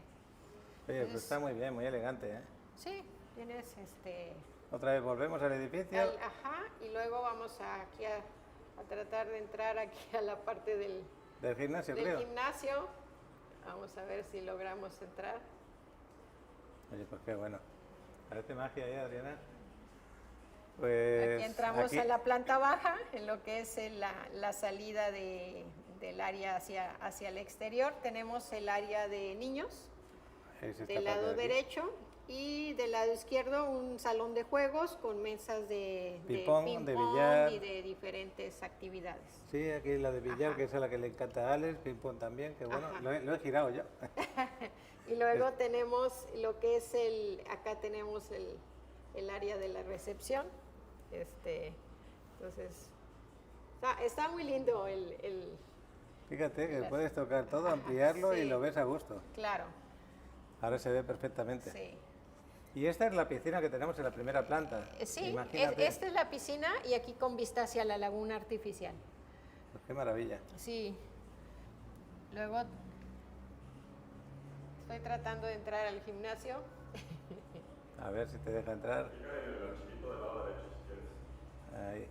Oye, pues está muy bien, muy elegante, ¿eh? Sí, tienes Otra vez volvemos al edificio. Ajá, y luego vamos aquí a tratar de entrar aquí a la parte del gimnasio, gimnasio. Vamos a ver si logramos entrar. Oye, pues qué bueno. Parece magia ahí, Adriana. Pues aquí entramos a la planta baja, en lo que es la salida del área hacia el exterior. Tenemos el área de niños del lado derecho, y del lado izquierdo un salón de juegos con mesas de ping-pong, de billar y de diferentes actividades. Sí, aquí la de billar, que es a la que le encanta a Alex, ping-pong también, que bueno, lo he girado yo. Y luego tenemos lo que es acá tenemos el área de la recepción. Entonces, está muy lindo Fíjate que puedes tocar todo, ampliarlo, sí, y lo ves a gusto. Claro. Ahora se ve perfectamente. Sí. Y esta es la piscina que tenemos en la primera planta. Sí, esta es la piscina, y aquí con vista hacia la laguna artificial. Pues qué maravilla. Sí. Luego estoy tratando de entrar al gimnasio. A ver si te deja entrar. Ahí.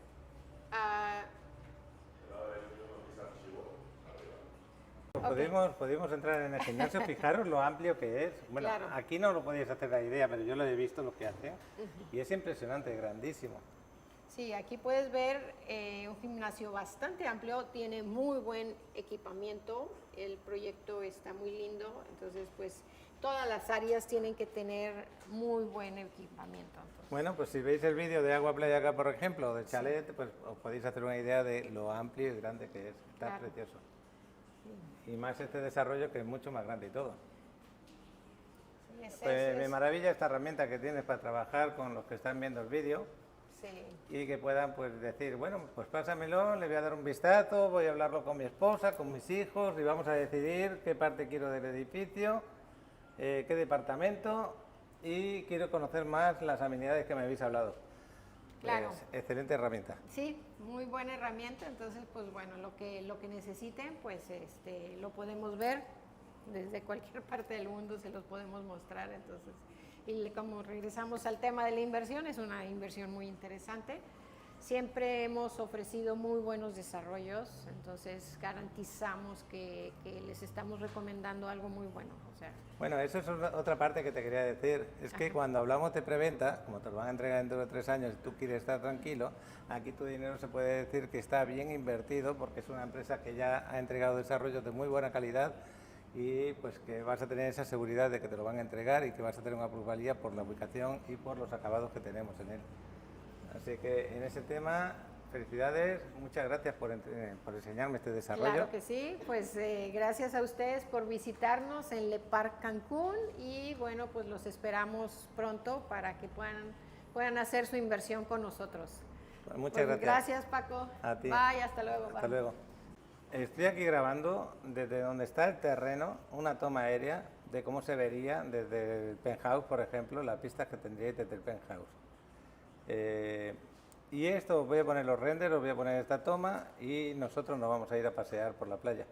Podemos entrar en el gimnasio, fijaros lo amplio que es. Bueno, claro, aquí no lo podéis hacer la idea, pero yo lo he visto lo que hacen, y es impresionante, grandísimo. Sí, aquí puedes ver un gimnasio bastante amplio, tiene muy buen equipamiento, el proyecto está muy lindo, entonces pues todas las áreas tienen que tener muy buen equipamiento. Entonces. Bueno, pues si veis el vídeo de Agua Playa acá, por ejemplo, del chalet, sí, pues os podéis hacer una idea de lo amplio y grande que es, está claro, precioso. Sí. Y más este desarrollo, que es mucho más grande y todo. Sí, pues me maravilla esta herramienta que tienes para trabajar con los que están viendo el vídeo. Sí. Y que puedan pues decir, bueno, pues pásamelo, le voy a dar un vistazo, voy a hablarlo con mi esposa, con mis hijos, y vamos a decidir qué parte quiero del edificio, qué departamento, y quiero conocer más las amenidades que me habéis hablado. Claro. Pues, excelente herramienta. Sí, muy buena herramienta, entonces pues bueno, lo que necesiten pues lo podemos ver desde cualquier parte del mundo, se los podemos mostrar, entonces. Y como regresamos al tema de la inversión, es una inversión muy interesante. Siempre hemos ofrecido muy buenos desarrollos, entonces garantizamos que les estamos recomendando algo muy bueno. O sea. Bueno, eso es otra parte que te quería decir. Es que cuando hablamos de preventa, como te lo van a entregar dentro de 3 años y tú quieres estar tranquilo, aquí tu dinero se puede decir que está bien invertido, porque es una empresa que ya ha entregado desarrollos de muy buena calidad, y pues que vas a tener esa seguridad de que te lo van a entregar y que vas a tener una plusvalía por la ubicación y por los acabados que tenemos en él. Así que en ese tema, felicidades, muchas gracias por enseñarme este desarrollo. Claro que sí, pues gracias a ustedes por visitarnos en Le Parc Cancún, y bueno, pues los esperamos pronto para que puedan puedan hacer su inversión con nosotros. Pues muchas gracias. Gracias, Paco. A ti. Bye, hasta luego. Hasta bye. luego. Estoy aquí grabando desde donde está el terreno, una toma aérea de cómo se vería desde el penthouse, por ejemplo, las pistas que tendríais desde el penthouse. Y esto, os voy a poner los renders, os voy a poner esta toma y nosotros nos vamos a ir a pasear por la playa.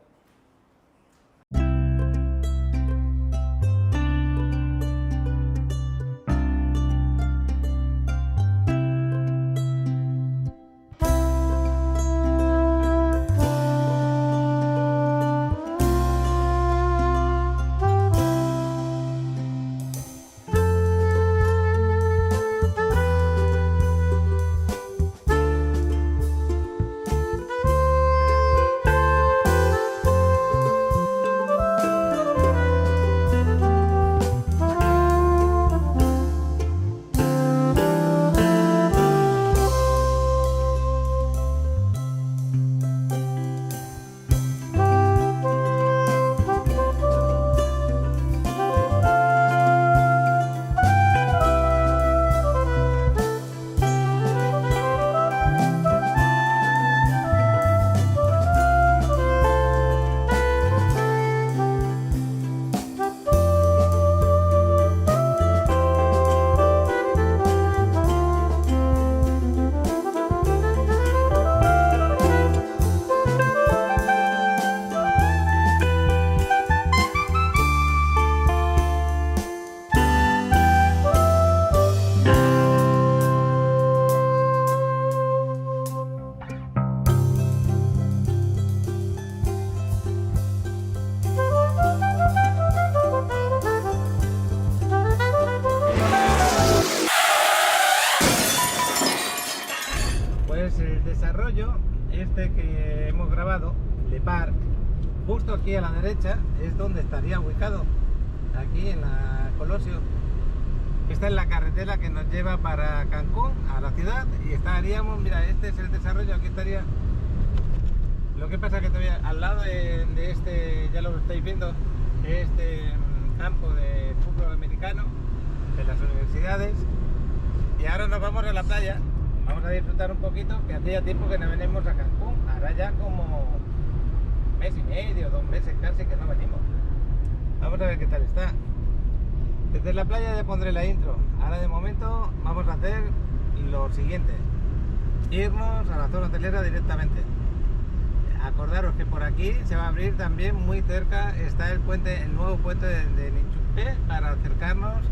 Que hemos grabado, Le Parc, justo aquí a la derecha es donde estaría ubicado, aquí en la Colosio. Esta es la carretera que nos lleva para Cancún, a la ciudad, y estaríamos, mira, este es el desarrollo, aquí estaría. Lo que pasa que todavía al lado de este, ya lo estáis viendo, este campo de fútbol americano de las universidades, y ahora nos vamos a la playa. Vamos a disfrutar un poquito, que hacía tiempo que no venimos a Cancún, ahora ya como mes y medio, 2 meses casi que no venimos. Vamos a ver qué tal está. Desde la playa ya pondré la intro. Ahora de momento vamos a hacer lo siguiente: irnos a la zona hotelera directamente. Acordaros que por aquí se va a abrir también, muy cerca está el puente, el nuevo puente de Ninchupé, para acercarnos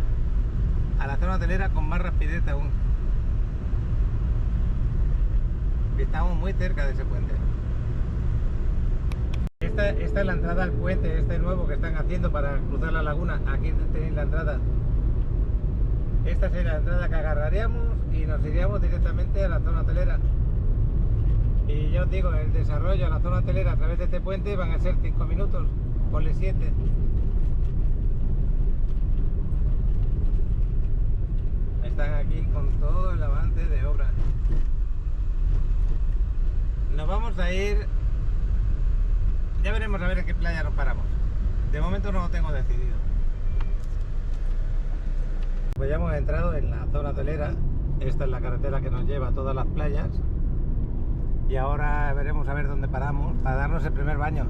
a la zona hotelera con más rapidez aún. Estamos muy cerca de ese puente. Esta es la entrada al puente, este nuevo que están haciendo para cruzar la laguna. Aquí tenéis la entrada. Esta sería la entrada que agarraríamos y nos iríamos directamente a la zona hotelera. Y ya os digo, el desarrollo a la zona hotelera a través de este puente van a ser 5 minutos, ponle 7. Están aquí con todo el avance de obra. Nos vamos a ir, ya veremos a ver en qué playa nos paramos. De momento no lo tengo decidido. Pues ya hemos entrado en la zona hotelera. Esta es la carretera que nos lleva a todas las playas. Y ahora veremos a ver dónde paramos para darnos el primer baño.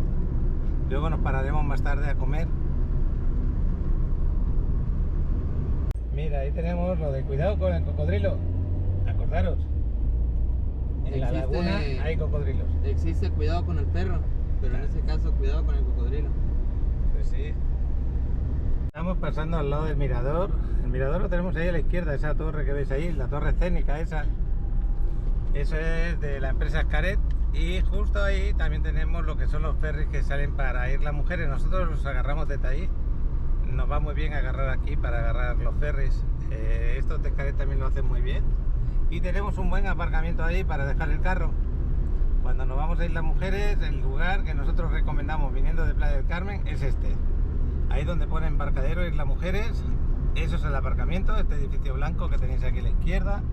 Luego nos pararemos más tarde a comer. Mira, ahí tenemos lo de cuidado con el cocodrilo. Acordaros. En la laguna hay cocodrilos. Existe cuidado con el perro, pero en este caso cuidado con el cocodrilo. Pues sí. Estamos pasando al lado del mirador. El mirador lo tenemos ahí a la izquierda, esa torre que veis ahí, la torre escénica esa. Eso es de la empresa Xcaret. Y justo ahí también tenemos lo que son los ferries que salen para ir las mujeres. Nosotros los agarramos desde ahí. Nos va muy bien agarrar aquí para agarrar los ferries. Estos de Xcaret también lo hacen muy bien. Y tenemos un buen aparcamiento ahí para dejar el carro. Cuando nos vamos a ir las mujeres, el lugar que nosotros recomendamos viniendo de Playa del Carmen es este. Ahí donde pone embarcadero Islas Mujeres. Eso es el aparcamiento, este edificio blanco que tenéis aquí a la izquierda.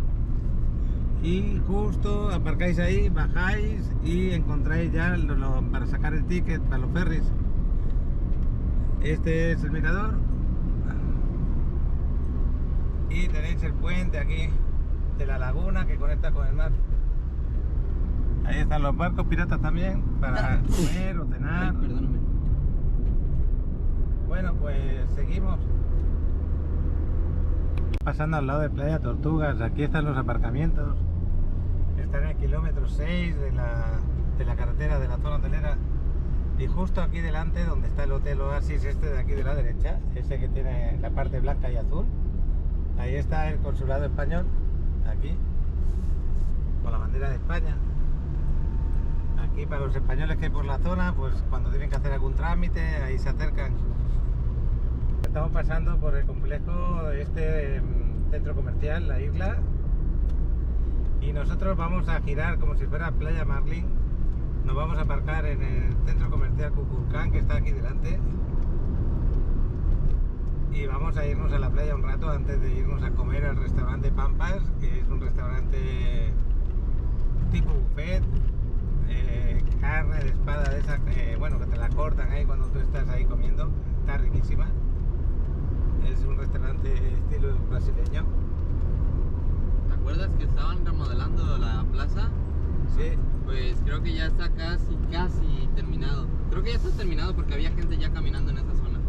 Y justo aparcáis ahí, bajáis y encontráis ya para sacar el ticket para los ferries. Este es el mirador. Y tenéis el puente aquí. de la laguna que conecta con el mar. Ahí están los barcos piratas también para comer o cenar. Perdóname. Bueno, pues seguimos. Pasando al lado de Playa Tortugas, aquí están los aparcamientos. Están en el kilómetro 6 de la carretera de la zona hotelera. Y justo aquí delante, donde está el Hotel Oasis, este de aquí de la derecha, ese que tiene la parte blanca y azul, ahí está el consulado español, aquí, con la bandera de España. Aquí para los españoles que hay por la zona, pues cuando tienen que hacer algún trámite, ahí se acercan. Estamos pasando por el complejo de este centro comercial, la isla, y nosotros vamos a girar como si fuera Playa Marlin. Nos vamos a aparcar en el centro comercial Kukulcán, que está aquí delante, y vamos a irnos a la playa un rato antes de irnos a comer al restaurante Pampas, que es un restaurante tipo buffet, carne de espada de esa, bueno, que te la cortan ahí cuando tú estás ahí comiendo, está riquísima. Es un restaurante estilo brasileño. ¿Te acuerdas que estaban remodelando la plaza? Sí. Pues creo que ya está casi terminado. Creo que ya está terminado porque había gente ya caminando en esa zona.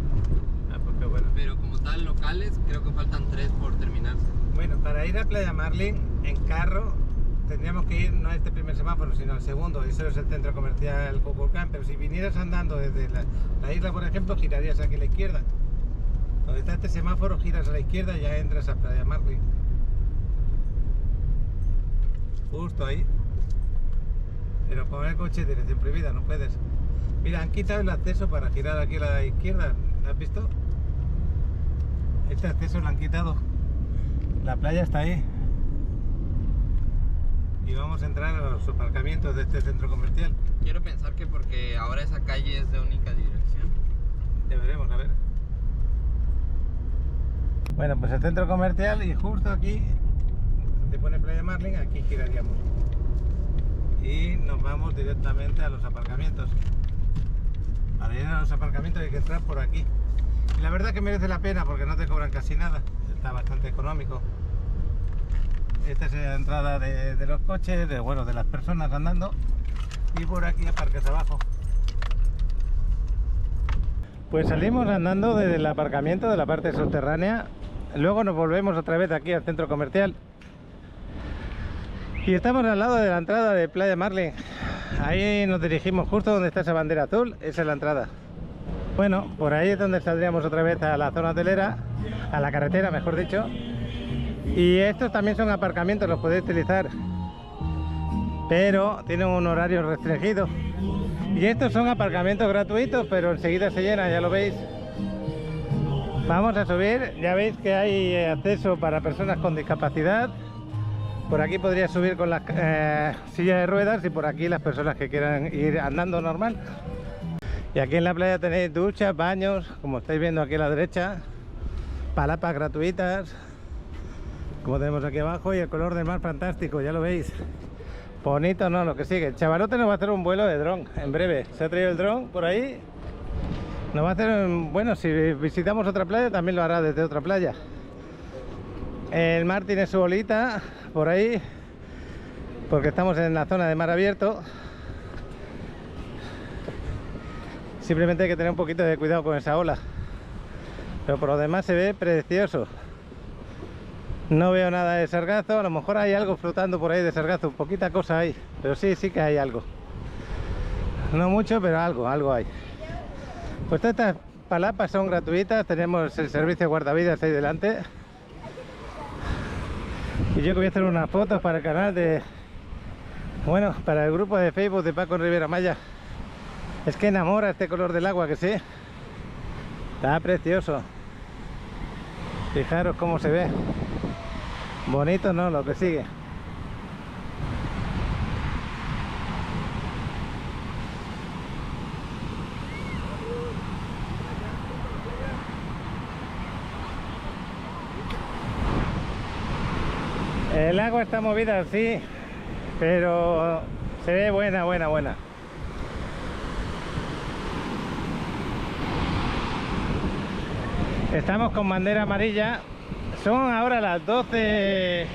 Ah, pues qué bueno. Pero como tal, locales, creo que faltan 3 por terminarse. Bueno, para ir a Playa Marlin en carro tendríamos que ir no a este primer semáforo, sino al segundo. Eso es el centro comercial Kukulcán. Pero si vinieras andando desde la isla, por ejemplo, girarías aquí a la izquierda. Donde está este semáforo, giras a la izquierda y ya entras a Playa Marlin. Justo ahí. Pero con el coche dirección prohibida no puedes. Mira, han quitado el acceso para girar aquí a la izquierda. ¿Lo has visto? Este acceso lo han quitado. La playa está ahí. Y vamos a entrar a los aparcamientos de este centro comercial. Quiero pensar que porque ahora esa calle es de única dirección. Ya veremos, a ver. Bueno, pues el centro comercial, y justo aquí te pone Playa Marlin, aquí giraríamos. Y nos vamos directamente a los aparcamientos. Para ir a los aparcamientos hay que entrar por aquí. Y la verdad que merece la pena porque no te cobran casi nada. Está bastante económico. Esta es la entrada de los coches, bueno, de las personas andando. Y por aquí aparcas abajo. Pues salimos andando desde el aparcamiento de la parte subterránea. Luego nos volvemos otra vez aquí al centro comercial. Y estamos al lado de la entrada de Playa Marlin. Ahí nos dirigimos justo donde está esa bandera azul. Esa es la entrada. Bueno, por ahí es donde saldríamos otra vez a la zona hotelera, a la carretera, mejor dicho. Y estos también son aparcamientos, los podéis utilizar, pero tienen un horario restringido. Y estos son aparcamientos gratuitos, pero enseguida se llenan, ya lo veis. Vamos a subir, ya veis que hay acceso para personas con discapacidad. Por aquí podría subir con las sillas de ruedas y por aquí las personas que quieran ir andando normal. Y aquí en la playa tenéis duchas, baños, como estáis viendo aquí a la derecha, palapas gratuitas, como tenemos aquí abajo, y el color del mar fantástico, ya lo veis. Bonito, ¿no? Lo que sigue. El chavalote nos va a hacer un vuelo de dron en breve. Se ha traído el dron por ahí. Nos va a hacer, bueno, si visitamos otra playa también lo hará desde otra playa. El mar tiene su olita por ahí, porque estamos en la zona de mar abierto. Simplemente hay que tener un poquito de cuidado con esa ola. Pero por lo demás se ve precioso. No veo nada de sargazo, a lo mejor hay algo flotando por ahí de sargazo, poquita cosa hay, pero sí que hay algo. No mucho, pero algo hay. Pues todas estas palapas son gratuitas, tenemos el servicio de guardavidas ahí delante. Y yo que voy a hacer unas fotos para el canal de... Bueno, para el grupo de Facebook de Paco Rivera Maya. Es que enamora este color del agua, que sí. Está precioso. Fijaros cómo se ve. Bonito, ¿no? Lo que sigue. El agua está movida, sí, pero se ve buena. Estamos con bandera amarilla. Son ahora las 12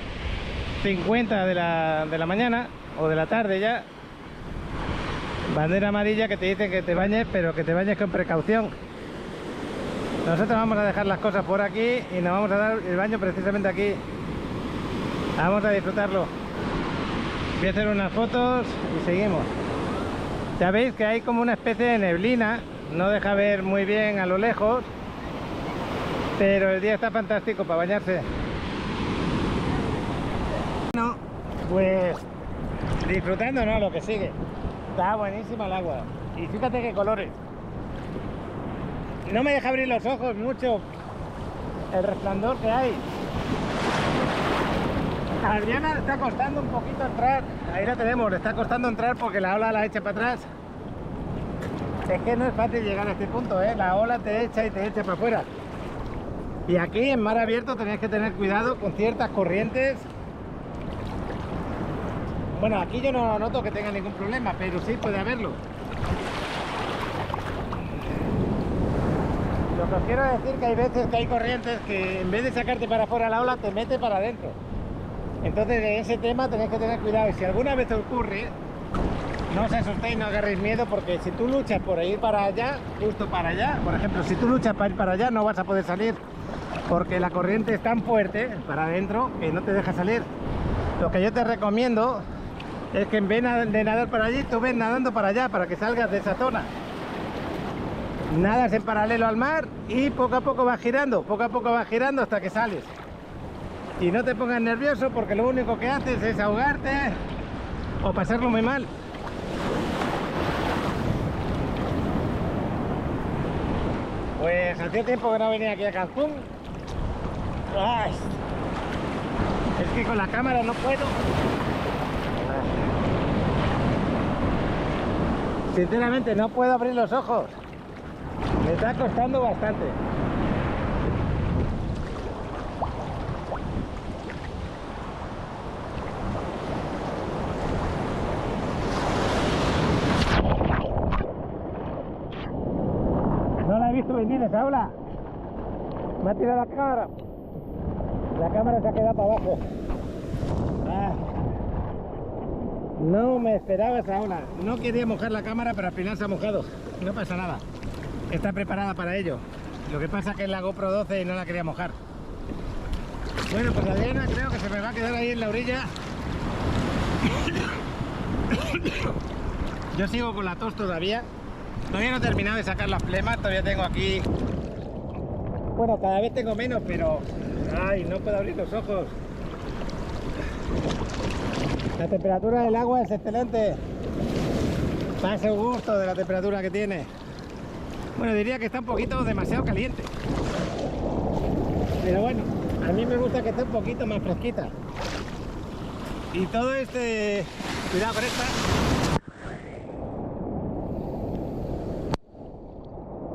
2:50 de la mañana o de la tarde ya. Bandera amarilla que te dicen que te bañes, pero que te bañes con precaución. Nosotros vamos a dejar las cosas por aquí y nos vamos a dar el baño precisamente aquí. Vamos a disfrutarlo. Voy a hacer unas fotos y seguimos. Ya veis que hay como una especie de neblina, no deja ver muy bien a lo lejos, pero el día está fantástico para bañarse. Bueno, pues disfrutando, ¿no? Lo que sigue. Está buenísima el agua. Y fíjate qué colores. No me deja abrir los ojos mucho el resplandor que hay. A Adriana le está costando un poquito entrar. Ahí la tenemos, le está costando entrar porque la ola la echa para atrás. Es que no es fácil llegar a este punto, ¿eh? La ola te echa y te echa para afuera. Y aquí en mar abierto tenéis que tener cuidado con ciertas corrientes. Bueno, aquí yo no noto que tenga ningún problema, pero sí puede haberlo. Lo que os quiero decir que hay veces que hay corrientes que en vez de sacarte para afuera la ola te mete para adentro. Entonces en ese tema tenéis que tener cuidado y si alguna vez ocurre, no os asustéis, no agarréis miedo porque si tú luchas por ir para allá, justo para allá, por ejemplo, si tú luchas para ir para allá no vas a poder salir porque la corriente es tan fuerte para adentro que no te deja salir. Lo que yo te recomiendo es que en vez de nadar para allí, tú ves nadando para allá para que salgas de esa zona. Nadas en paralelo al mar y poco a poco vas girando hasta que sales. Y no te pongas nervioso porque lo único que haces es ahogarte o pasarlo muy mal. Pues hacía tiempo que no venía aquí a Cancún. Ay, es que con la cámara no puedo. Sinceramente no puedo abrir los ojos. Me está costando bastante. No la he visto venir esa ola. Me ha tirado la cámara. La cámara se ha quedado para abajo. Ah. No me esperaba esa ola. No quería mojar la cámara, pero al final se ha mojado. No pasa nada. Está preparada para ello. Lo que pasa es que es la GoPro 12 y no la quería mojar. Bueno, pues Adriana creo que se me va a quedar ahí en la orilla. Yo sigo con la tos todavía. Todavía no he terminado de sacar las flemas. Todavía tengo aquí... Bueno, cada vez tengo menos, pero... Ay, no puedo abrir los ojos. La temperatura del agua es excelente. Pase un gusto de la temperatura que tiene. Bueno, diría que está un poquito demasiado caliente. Pero bueno, a mí me gusta que esté un poquito más fresquita. Y todo este... Cuidado con esta.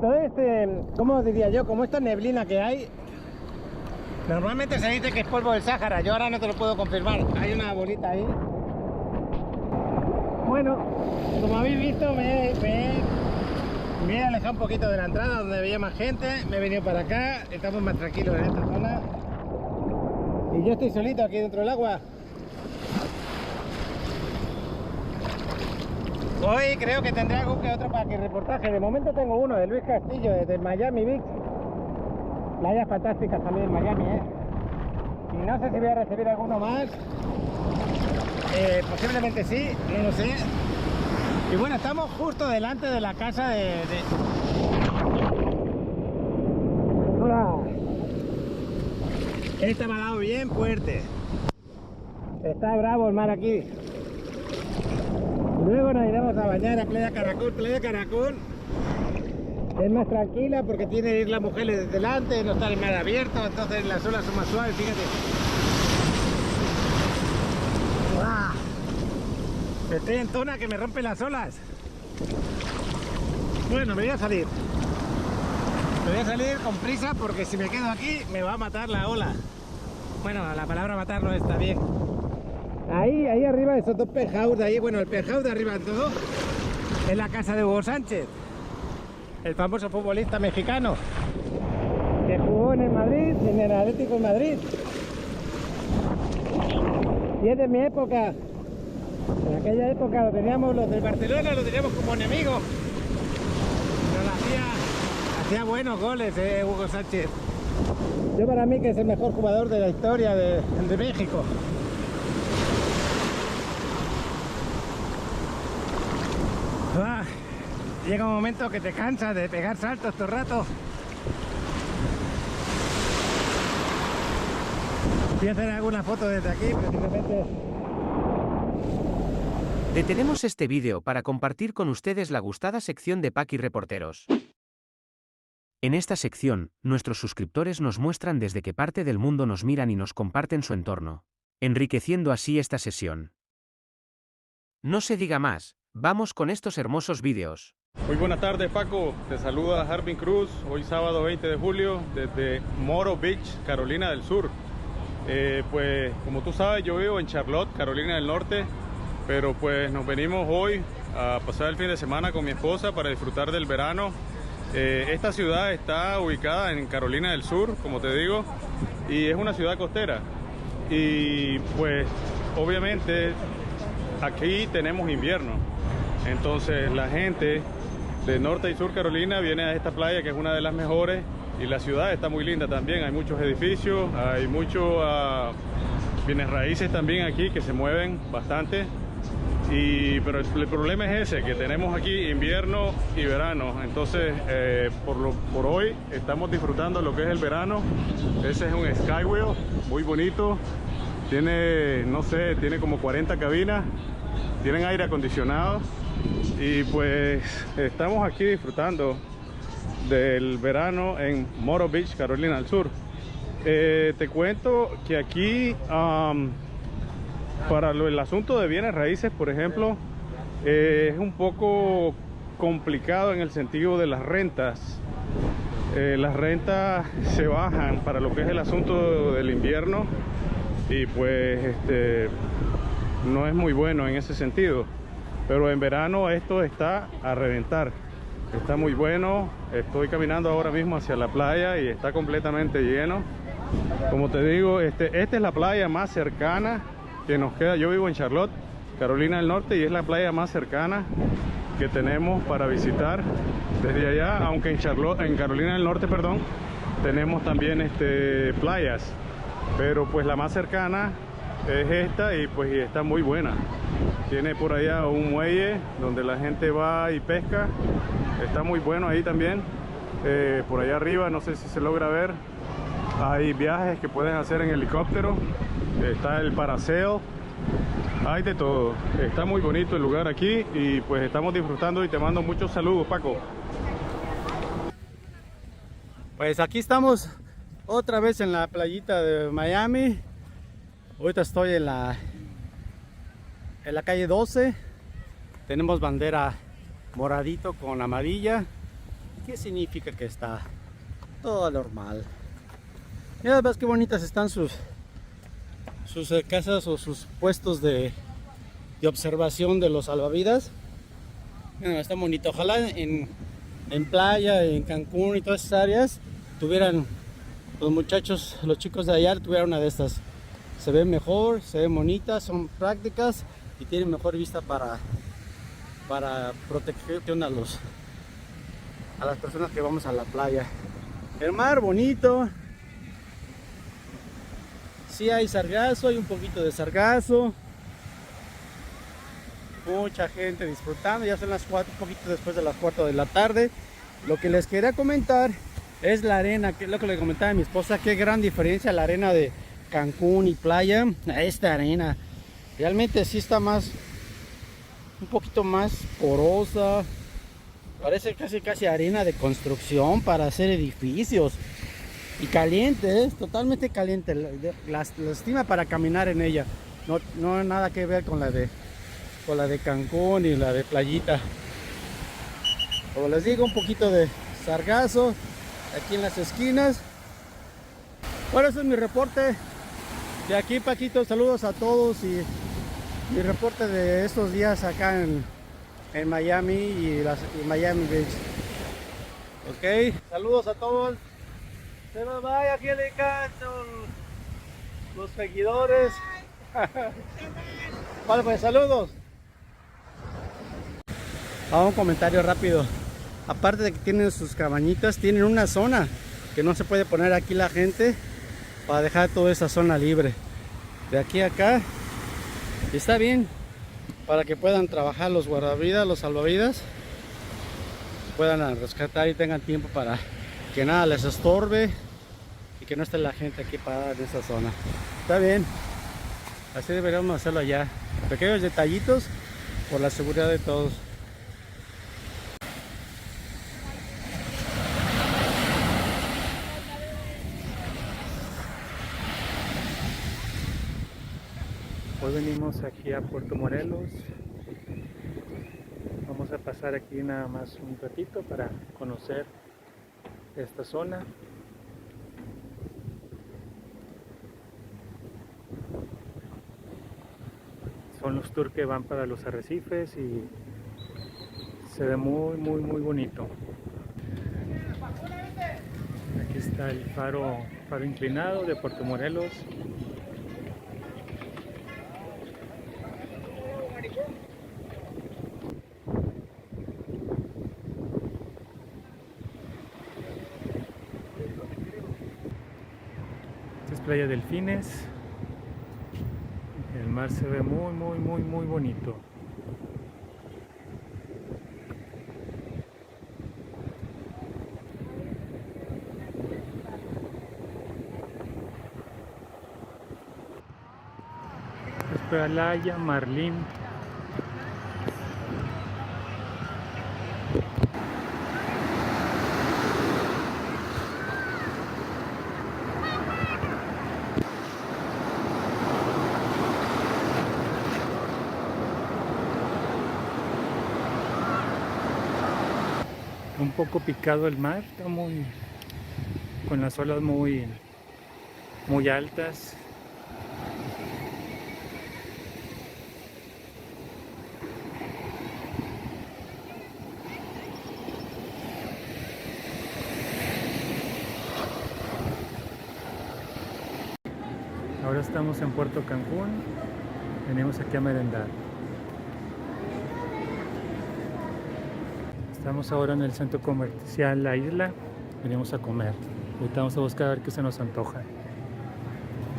Todo este... ¿Cómo os diría yo? Como esta neblina que hay... Normalmente se dice que es polvo del Sáhara. Yo ahora no te lo puedo confirmar. Hay una bolita ahí. Bueno, como habéis visto, me he alejado un poquito de la entrada donde había más gente. Me he venido para acá. Estamos más tranquilos en esta zona. Y yo estoy solito aquí dentro del agua. Hoy creo que tendré algún que otro para que reportaje. De momento tengo uno de Luis Castillo, desde Miami Beach. Playas fantásticas también en Miami, ¿eh? Y no sé si voy a recibir alguno más. Posiblemente sí, no lo sé. Y bueno, estamos justo delante de la casa de... ¡Hola! Esta me ha dado bien fuerte. Está bravo el mar aquí. Luego nos iremos a bañar a Playa Caracol. Playa Caracol es más tranquila porque tiene islas mujeres desde delante, no está el mar abierto, entonces las olas son más suaves, fíjate. ¡Wow! Estoy en zona que me rompen las olas. Bueno, me voy a salir. Me voy a salir con prisa porque si me quedo aquí me va a matar la ola. Bueno, la palabra matar no está bien. Ahí arriba de esos dos penthouse de ahí, bueno, el penthouse de arriba de todo es la casa de Hugo Sánchez, el famoso futbolista mexicano que jugó en el Madrid, en el Atlético de Madrid. Y es de mi época. En aquella época lo teníamos, los del Barcelona lo teníamos como enemigo. Pero hacía buenos goles, Hugo Sánchez. Yo para mí que es el mejor jugador de la historia de México. Llega un momento que te cansas de pegar saltos todo el rato. Voy a hacer alguna foto desde aquí, precisamente. Detenemos este vídeo para compartir con ustedes la gustada sección de Paqui Reporteros. En esta sección, nuestros suscriptores nos muestran desde qué parte del mundo nos miran y nos comparten su entorno, enriqueciendo así esta sesión. No se diga más, vamos con estos hermosos vídeos. Muy buenas tardes, Paco, te saluda Harvin Cruz, hoy sábado 20 de julio desde Moro Beach, Carolina del Sur. Pues como tú sabes, yo vivo en Charlotte, Carolina del Norte, pero pues nos venimos hoy a pasar el fin de semana con mi esposa para disfrutar del verano. Esta ciudad está ubicada en Carolina del Sur, como te digo, y es una ciudad costera. Y pues obviamente aquí tenemos invierno, entonces la gente de Norte y Sur Carolina viene a esta playa que es una de las mejores, y la ciudad está muy linda también, hay muchos edificios, hay muchos bienes raíces también aquí que se mueven bastante. Pero el problema es ese, que tenemos aquí invierno y verano, entonces por hoy estamos disfrutando lo que es el verano. Ese es un Skywheel muy bonito, tiene, no sé, tiene como 40 cabinas, tienen aire acondicionado y pues estamos aquí disfrutando del verano en Moro Beach, Carolina del Sur. Te cuento que aquí para el asunto de bienes raíces, por ejemplo, es un poco complicado en el sentido de las rentas. Las rentas se bajan para lo que es el asunto del invierno y pues no es muy bueno en ese sentido. Pero en verano esto está a reventar. Está muy bueno. Estoy caminando ahora mismo hacia la playa y está completamente lleno. Como te digo, esta es la playa más cercana que nos queda. Yo vivo en Charlotte, Carolina del Norte, y es la playa más cercana que tenemos para visitar desde allá, aunque en Carolina del Norte, perdón, tenemos también playas, pero pues la más cercana es esta y pues está muy buena. Tiene por allá un muelle donde la gente va y pesca, está muy bueno ahí también. Por allá arriba, no sé si se logra ver, hay viajes que puedes hacer en helicóptero. Está el parasail, hay de todo. Está muy bonito el lugar aquí y pues estamos disfrutando y te mando muchos saludos, Paco. Pues aquí estamos otra vez en la playita de Miami. Ahorita estoy en la calle 12. Tenemos bandera moradito con amarilla. ¿Qué significa que está todo normal? Mira, ves qué bonitas están sus casas o sus puestos de observación de los salvavidas. Bueno, está bonito. Ojalá en playa, en Cancún y todas esas áreas tuvieran los chicos de allá tuvieran una de estas. Se ven mejor, se ven bonitas, son prácticas y tienen mejor vista para proteger a las personas que vamos a la playa. El mar bonito. Sí hay sargazo, hay un poquito de sargazo. Mucha gente disfrutando, ya son las 4, un poquito después de las 4 de la tarde. Lo que les quería comentar es la arena, que es lo que le comentaba a mi esposa, qué gran diferencia la arena de Cancún y playa a esta arena. Realmente sí está un poquito más porosa, parece casi arena de construcción para hacer edificios. Y caliente, totalmente caliente, lastima para caminar en ella. No nada que ver con la de Cancún y la de playita. Como les digo, un poquito de sargazo aquí en las esquinas. Bueno, ese es mi reporte de aquí, Paquito. Saludos a todos y mi reporte de estos días acá en Miami y Miami Beach. Ok, saludos a todos. Se nos vaya, Angélica, son los seguidores. Vale, pues saludos. Un comentario rápido. Aparte de que tienen sus cabañitas, tienen una zona que no se puede poner aquí la gente para dejar toda esa zona libre. De aquí a acá está bien para que puedan trabajar los guardavidas, los salvavidas, puedan rescatar y tengan tiempo para que nada les estorbe y que no esté la gente aquí parada en esa zona. Está bien, así deberíamos hacerlo allá. Pequeños detallitos por la seguridad de todos. Hoy venimos aquí a Puerto Morelos. Vamos a pasar aquí nada más un ratito para conocer esta zona. Son los tours que van para los arrecifes y se ve muy bonito. Aquí está el faro inclinado de Puerto Morelos. Playa Delfines. El mar se ve muy bonito. Es Playa Marlín. Un poco picado el mar, está con las olas muy altas. Ahora estamos en Puerto Cancún, venimos aquí a merendar. Estamos ahora en el centro comercial La Isla, venimos a comer. Ahorita vamos a buscar a ver qué se nos antoja.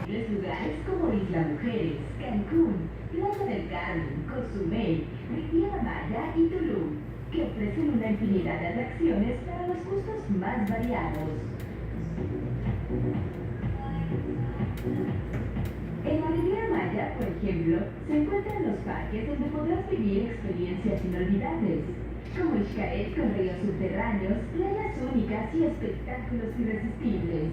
Los lugares como Isla Mujeres, Cancún, Playa del Carmen, Cozumel, Riviera Maya y Tulum, que ofrecen una infinidad de atracciones para los gustos más variados. En la Riviera Maya, por ejemplo, se encuentran los parques donde podrás vivir experiencias inolvidables, como Xcaret con ríos subterráneos, playas únicas y espectáculos irresistibles.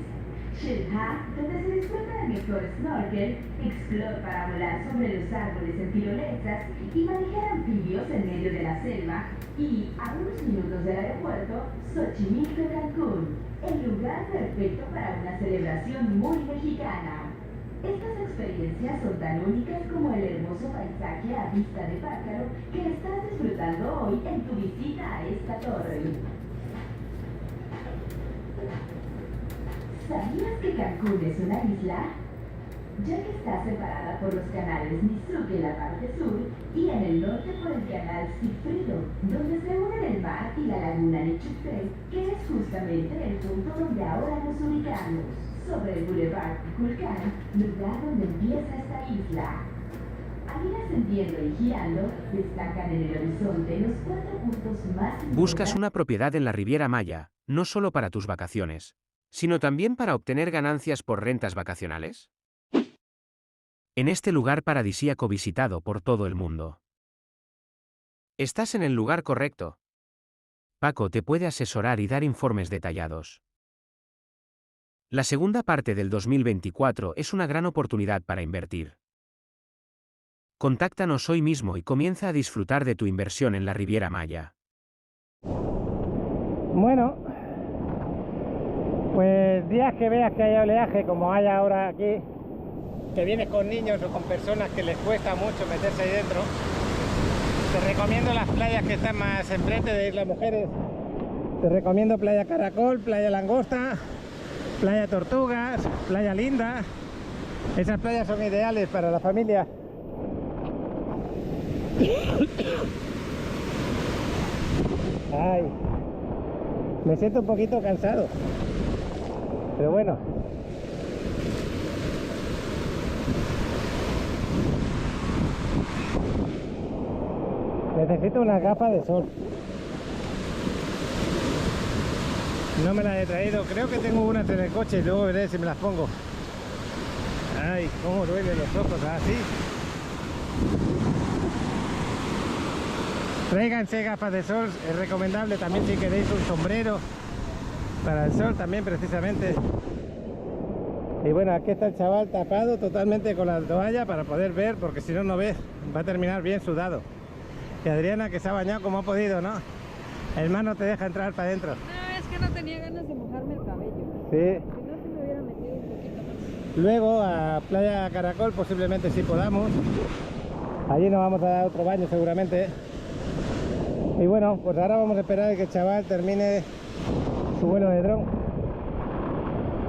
Xel-Há, donde se disfruta del mejor snorkel, explore para volar sobre los árboles en tirolesas y manejar anfibios en medio de la selva. Y a unos minutos del aeropuerto, Xochimilco, Cancún, el lugar perfecto para una celebración muy mexicana. Estas experiencias son tan únicas como el hermoso paisaje a vista de pájaro que estás disfrutando hoy en tu visita a esta torre. ¿Sabías que Cancún es una isla? Ya que está separada por los canales Mizuki en la parte sur y en el norte por el canal Sigfrido, donde se unen el mar y la laguna Nechuktrey, que es justamente el punto donde ahora nos ubicamos, sobre el Boulevard Kukulcán, lugar donde empieza esta isla. Al ir ascendiendo y girando, destacan en el horizonte los 4 puntos más... ¿Buscas una propiedad en la Riviera Maya, no solo para tus vacaciones, sino también para obtener ganancias por rentas vacacionales? En este lugar paradisíaco visitado por todo el mundo, estás en el lugar correcto. Paco te puede asesorar y dar informes detallados. La segunda parte del 2024 es una gran oportunidad para invertir. Contáctanos hoy mismo y comienza a disfrutar de tu inversión en la Riviera Maya. Bueno, pues días que veas que haya oleaje como hay ahora aquí, que vienes con niños o con personas que les cuesta mucho meterse ahí dentro, te recomiendo las playas que están más enfrente de Isla Mujeres. Te recomiendo Playa Caracol, Playa Langosta, Playa Tortugas, Playa Linda. Esas playas son ideales para la familia. Ay, me siento un poquito cansado, pero bueno. Necesito una gafa de sol. No me las he traído, creo que tengo unas en el coche y luego veré si me las pongo. Ay, cómo duelen los ojos, así. Tráiganse gafas de sol, es recomendable también si queréis un sombrero para el sol también precisamente. Y bueno, aquí está el chaval tapado totalmente con la toalla para poder ver, porque si no, no ve, va a terminar bien sudado. Y Adriana, que se ha bañado como ha podido, ¿no? El mar no te deja entrar para adentro. No, es que no tenía ganas de mojarme el cabello. Sí. Si no, se me hubiera metido un poquito más. Luego a Playa Caracol posiblemente si podamos. Allí nos vamos a dar otro baño seguramente. Y bueno, pues ahora vamos a esperar a que el chaval termine su vuelo de dron.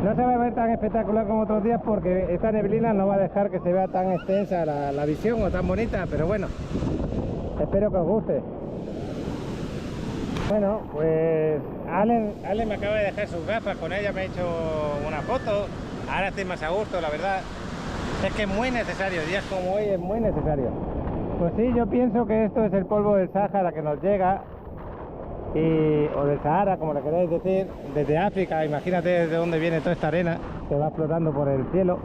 No se va a ver tan espectacular como otros días porque esta neblina no va a dejar que se vea tan extensa la visión o tan bonita, pero bueno, espero que os guste. Bueno, pues Ale me acaba de dejar sus gafas, con ella me ha hecho una foto. Ahora estoy más a gusto, la verdad. Es que es muy necesario, días como hoy es muy necesario. Pues sí, yo pienso que esto es el polvo del Sáhara que nos llega, o del Sahara, como le queréis decir, desde África. Imagínate desde dónde viene toda esta arena que va flotando por el cielo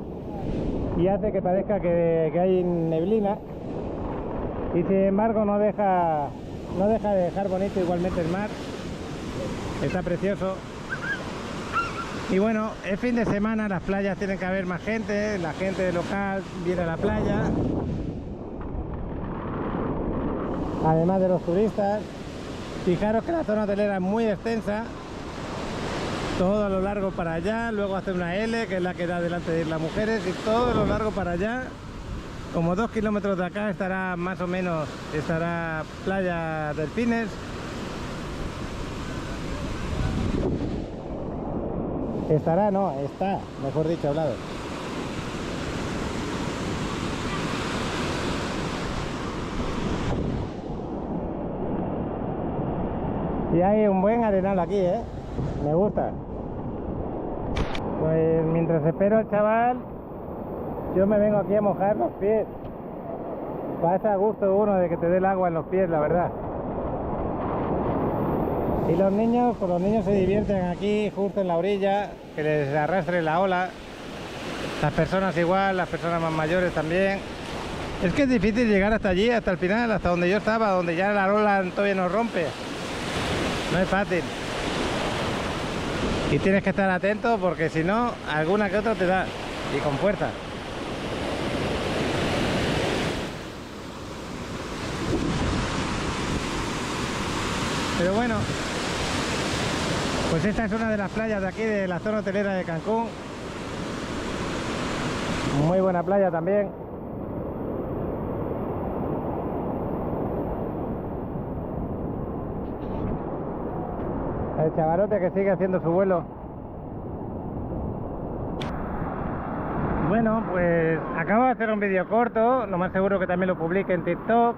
y hace que parezca que hay neblina, y sin embargo no deja de dejar bonito igualmente el mar. Está precioso. Y bueno, es fin de semana, las playas tienen que haber más gente, la gente local viene a la playa, además de los turistas. Fijaros que la zona hotelera es muy extensa, todo a lo largo para allá, luego hace una L, que es la que da delante de las mujeres, y todo a lo largo para allá. Como 2 kilómetros de acá estará más o menos, estará Playa Delfines. Estará, no, está, mejor dicho, hablado. Y hay un buen arenal aquí, me gusta. Pues mientras espero al chaval, yo me vengo aquí a mojar los pies. Pasa a gusto uno de que te dé el agua en los pies, la verdad. Y los niños, pues los niños se divierten aquí justo en la orilla, que les arrastre la ola. Las personas igual, las personas más mayores también. Es que es difícil llegar hasta allí, hasta el final, hasta donde yo estaba, donde ya la ola todavía nos rompe. No es fácil. Y tienes que estar atento porque si no, alguna que otra te da. Y con fuerza. Pero bueno, pues esta es una de las playas de aquí, de la zona hotelera de Cancún. Muy buena playa también. El chavalote que sigue haciendo su vuelo. Bueno, pues acabo de hacer un vídeo corto, lo más seguro que también lo publique en TikTok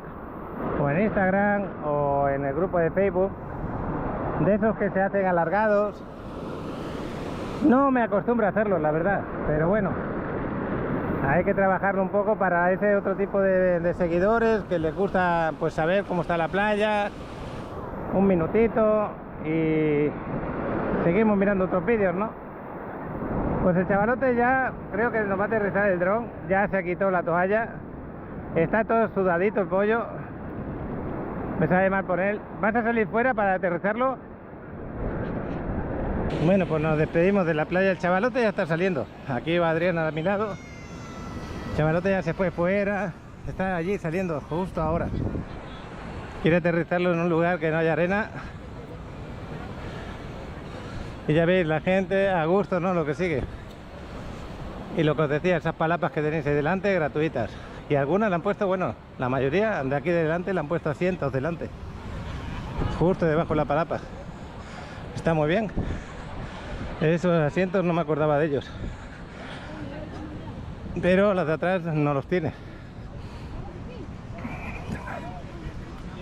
o en Instagram o en el grupo de Facebook, de esos que se hacen alargados. No me acostumbro a hacerlos, la verdad, pero bueno, hay que trabajarlo un poco para ese otro tipo de seguidores que les gusta pues saber cómo está la playa, un minutito, y seguimos mirando otros vídeos, ¿no? Pues el chavalote ya creo que nos va a aterrizar el dron, ya se quitó la toalla, está todo sudadito el pollo, me sabe mal por él. ¿Vas a salir fuera para aterrizarlo? Bueno, pues nos despedimos de la playa. El chavalote ya está saliendo, aquí va Adriana a mi lado. El chavalote ya se fue fuera, está allí saliendo justo ahora, quiere aterrizarlo en un lugar que no haya arena. Y ya veis, la gente a gusto, ¿no? Lo que sigue. Y lo que os decía, esas palapas que tenéis ahí delante, gratuitas. Y algunas le han puesto, bueno, la mayoría de aquí delante le han puesto asientos delante. Justo debajo de la palapa. Está muy bien. Esos asientos no me acordaba de ellos. pero las de atrás no los tiene.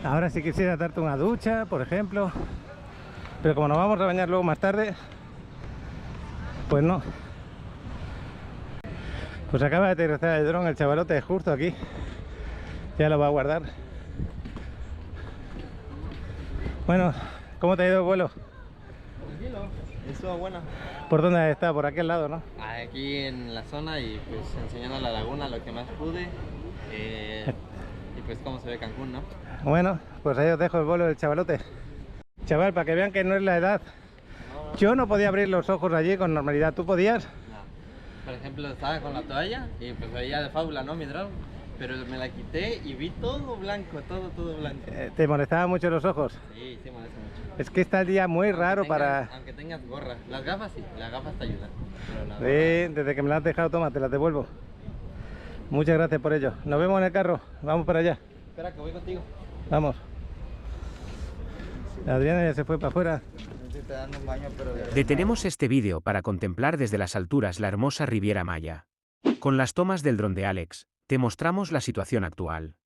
Ahora si quisiera darte una ducha, por ejemplo, pero como nos vamos a bañar luego más tarde, pues no. Pues acaba de aterrizar el dron, el chavalote justo aquí, ya lo va a guardar. Bueno, ¿cómo te ha ido el vuelo? Tranquilo, estuvo bueno. ¿Por dónde has estado? Por aquel lado, ¿no? Aquí en la zona y pues enseñando la laguna lo que más pude. Y pues cómo se ve Cancún, ¿no? Bueno, pues ahí os dejo el vuelo del chavalote. Chaval, para que vean que no es la edad. Yo no podía abrir los ojos allí con normalidad. ¿Tú podías? No. Por ejemplo, estaba con la toalla y pues veía de fábula, ¿no? Mi dron. Pero me la quité y vi todo blanco, todo blanco. ¿Te molestaban mucho los ojos? Sí, sí molesta mucho. Es que está el día muy raro para... Aunque tengas gorra. Las gafas sí, las gafas te ayudan. Pero la Sí, gorra... desde que me las has dejado, toma, te las devuelvo. Muchas gracias por ello. Nos vemos en el carro. Vamos para allá. Espera, que voy contigo. Vamos. Adriana ya se fue para afuera. Detenemos este vídeo para contemplar desde las alturas la hermosa Riviera Maya. Con las tomas del dron de Alex, te mostramos la situación actual.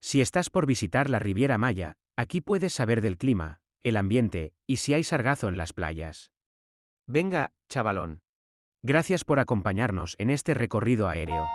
Si estás por visitar la Riviera Maya, aquí puedes saber del clima, el ambiente y si hay sargazo en las playas. Venga, chavalón. Gracias por acompañarnos en este recorrido aéreo.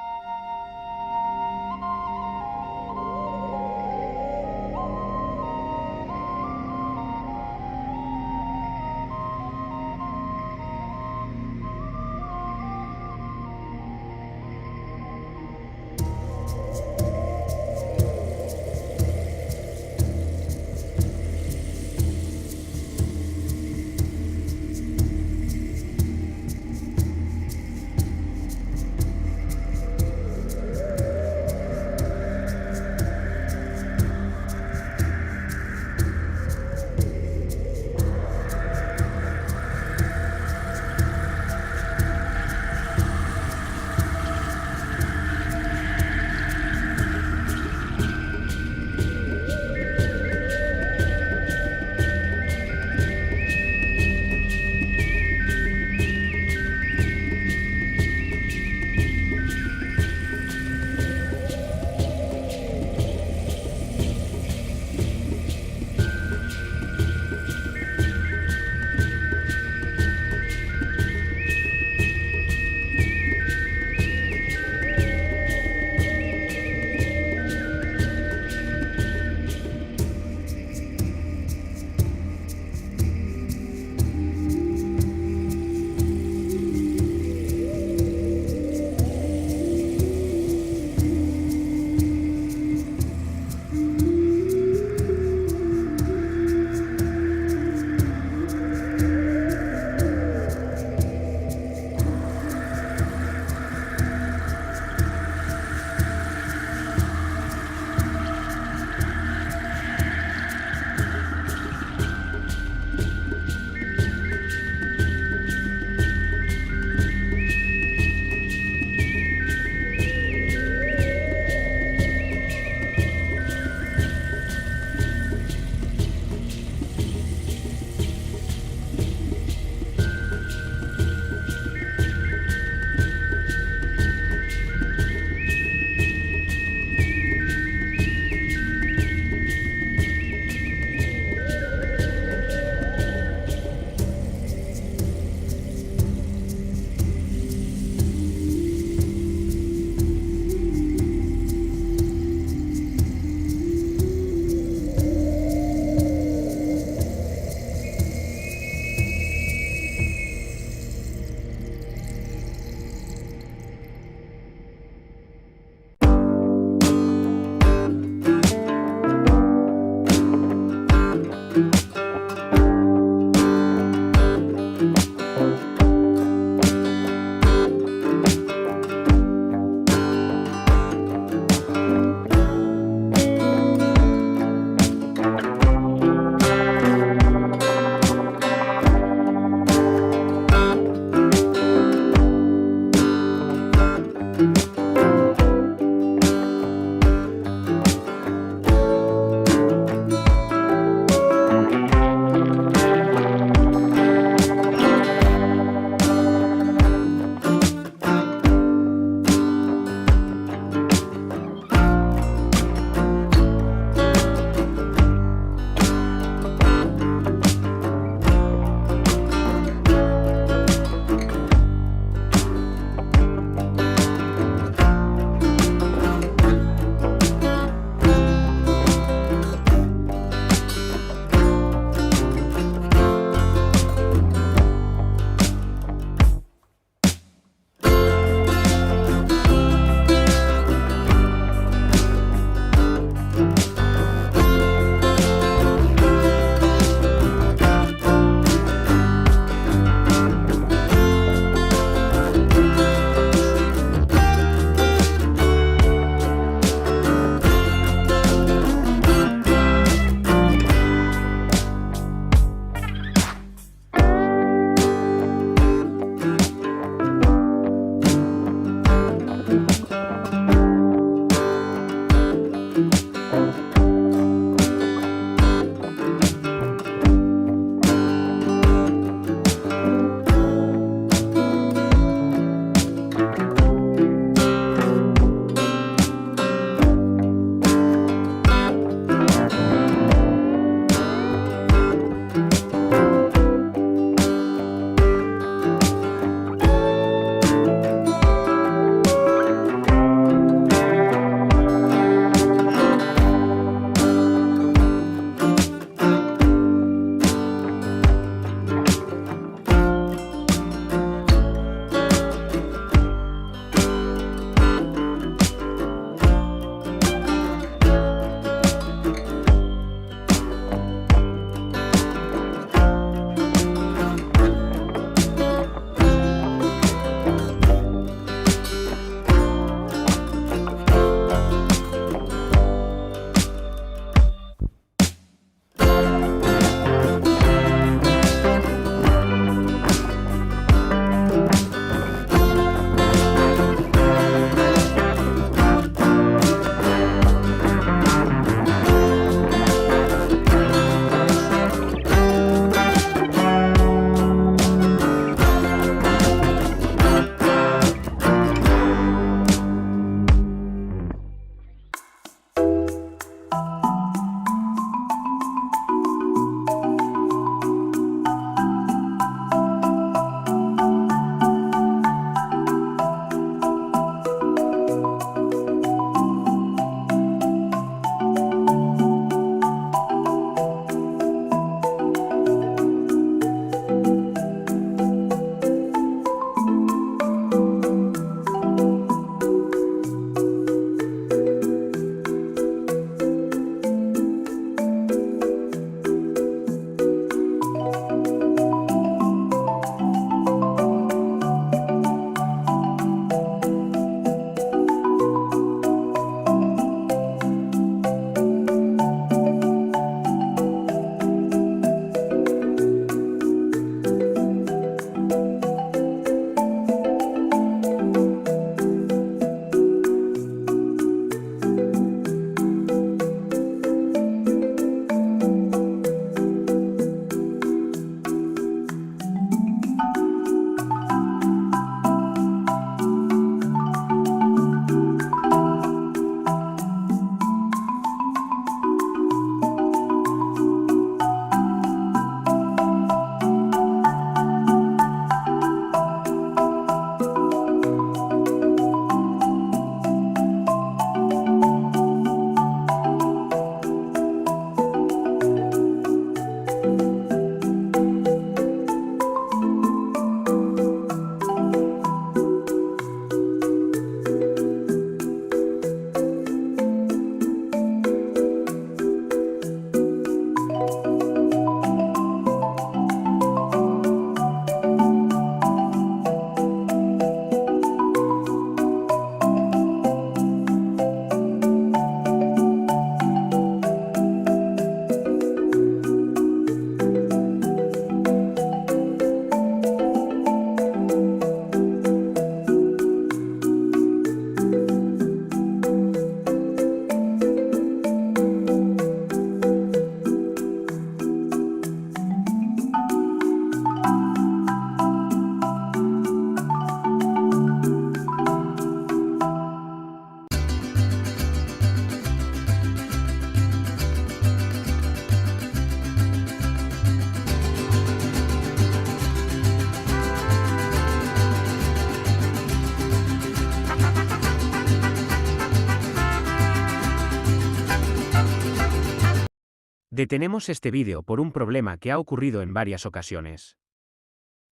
Detenemos este vídeo por un problema que ha ocurrido en varias ocasiones.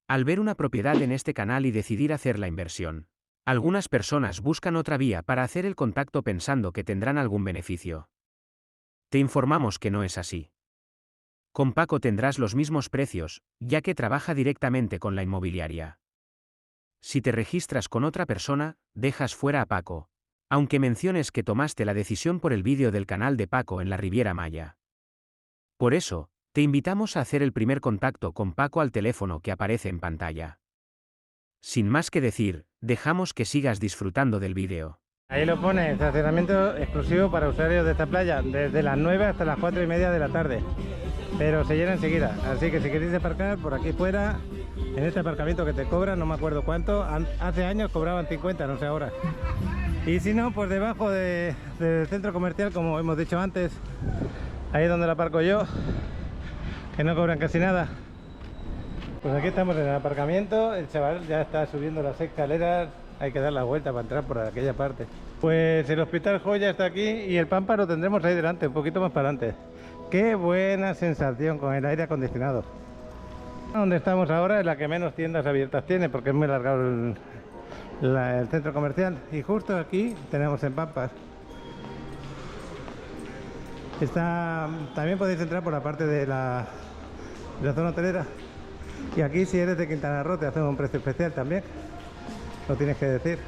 Al ver una propiedad en este canal y decidir hacer la inversión, algunas personas buscan otra vía para hacer el contacto pensando que tendrán algún beneficio. Te informamos que no es así. Con Paco tendrás los mismos precios, ya que trabaja directamente con la inmobiliaria. Si te registras con otra persona, dejas fuera a Paco, aunque menciones que tomaste la decisión por el vídeo del canal de Paco en la Riviera Maya. Por eso, te invitamos a hacer el primer contacto con Paco al teléfono que aparece en pantalla. Sin más que decir, dejamos que sigas disfrutando del vídeo. Ahí lo pone, estacionamiento exclusivo para usuarios de esta playa, desde las 9 hasta las 4:30 de la tarde. Pero se llena enseguida, así que si queréis aparcar por aquí fuera, en este aparcamiento que te cobran, no me acuerdo cuánto, hace años cobraban 50, no sé ahora. Y si no, pues debajo del centro comercial, como hemos dicho antes, ahí es donde la aparco yo, que no cobran casi nada. Pues aquí estamos en el aparcamiento, el chaval ya está subiendo las escaleras, hay que dar la vuelta para entrar por aquella parte. Pues el Hospital Joya está aquí y el Pampa lo tendremos ahí delante, un poquito más para adelante. Qué buena sensación con el aire acondicionado. Donde estamos ahora es la que menos tiendas abiertas tiene, porque es muy largado el centro comercial. Y justo aquí tenemos en Pampas. También podéis entrar por la parte de la zona hotelera. Y aquí, si eres de Quintana Roo, te hacemos un precio especial también. Lo tienes que decir.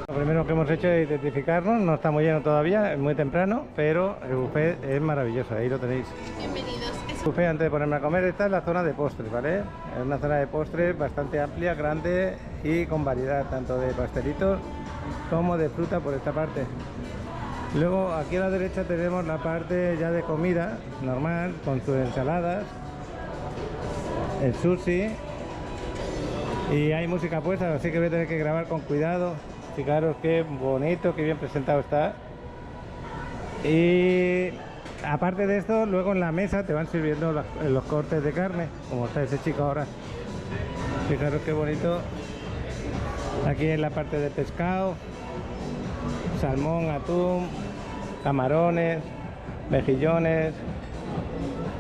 Lo primero que hemos hecho es identificarnos. No está muy lleno todavía, es muy temprano, pero el buffet es maravilloso. Ahí lo tenéis. Bienvenidos. El buffet, antes de ponerme a comer, esta es la zona de postres, ¿vale? Es una zona de postres bastante amplia, grande y con variedad, tanto de pastelitos como de fruta por esta parte. Luego aquí a la derecha tenemos la parte ya de comida normal, con sus ensaladas, el sushi, y hay música puesta, así que voy a tener que grabar con cuidado. Fijaros qué bonito, qué bien presentado está. Y aparte de esto, luego en la mesa te van sirviendo los cortes de carne, como está ese chico ahora. Fijaros qué bonito. Aquí en la parte de pescado, salmón, atún, camarones, mejillones.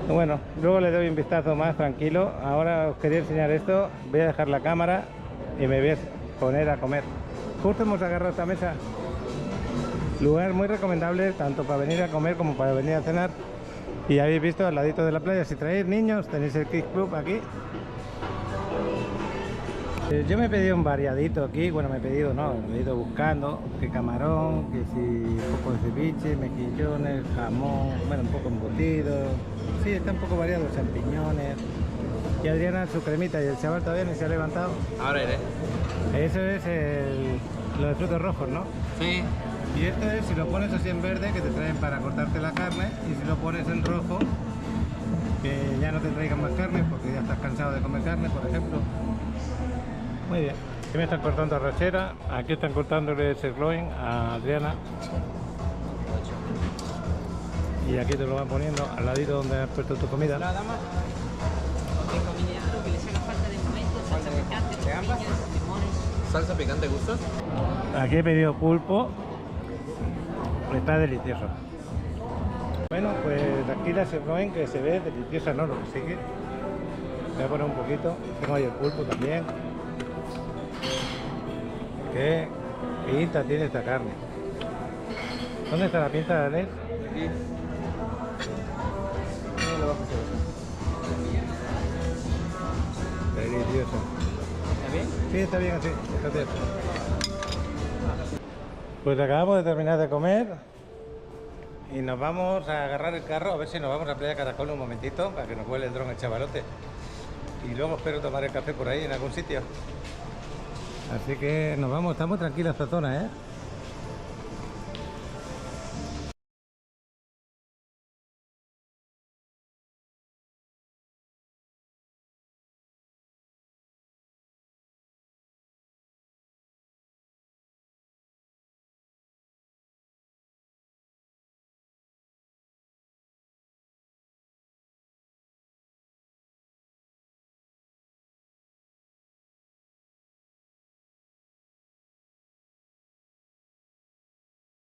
Bueno, luego le doy un vistazo más tranquilo. Ahora os quería enseñar esto. Voy a dejar la cámara y me voy a poner a comer. Justo hemos agarrado esta mesa. Lugar muy recomendable tanto para venir a comer como para venir a cenar. Y ya habéis visto al ladito de la playa, si traéis niños tenéis el Kids Club aquí. Yo me he pedido un variadito aquí, bueno, me he ido buscando, que camarón, que si un poco de ceviche, mejillones, jamón, bueno, un poco embutido, sí, está un poco variado, champiñones. Y Adriana su cremita, y el chaval todavía ni se ha levantado. Ahora iré. Eso es lo de frutos rojos, ¿no? Sí. Y esto es si lo pones así en verde, que te traen para cortarte la carne, y si lo pones en rojo, que ya no te traigan más carne, porque ya estás cansado de comer carne, por ejemplo. Muy bien. Aquí me están cortando arrachera, aquí están cortándole sirloin a Adriana. Y aquí te lo van poniendo al ladito donde has puesto tu comida. La dama, de comida, lo que les haga falta de momento, salsa picante, piñas, limones. ¿Salsa picante gustas? Aquí he pedido pulpo, está delicioso. Bueno, pues aquí la sirloin que se ve deliciosa, no lo que sigue. Voy a poner un poquito, tengo ahí el pulpo también. Qué pinta tiene esta carne. ¿Dónde está la pinta de Anel? Aquí. Delicioso. ¿Está bien? Sí, está bien así. Gracias. Pues acabamos de terminar de comer y nos vamos a agarrar el carro a ver si nos vamos a Playa Caracol un momentito para que nos vuele el dron el chavalote. Y luego espero tomar el café por ahí en algún sitio. Así que nos vamos, está muy tranquila esta zona, ¿eh?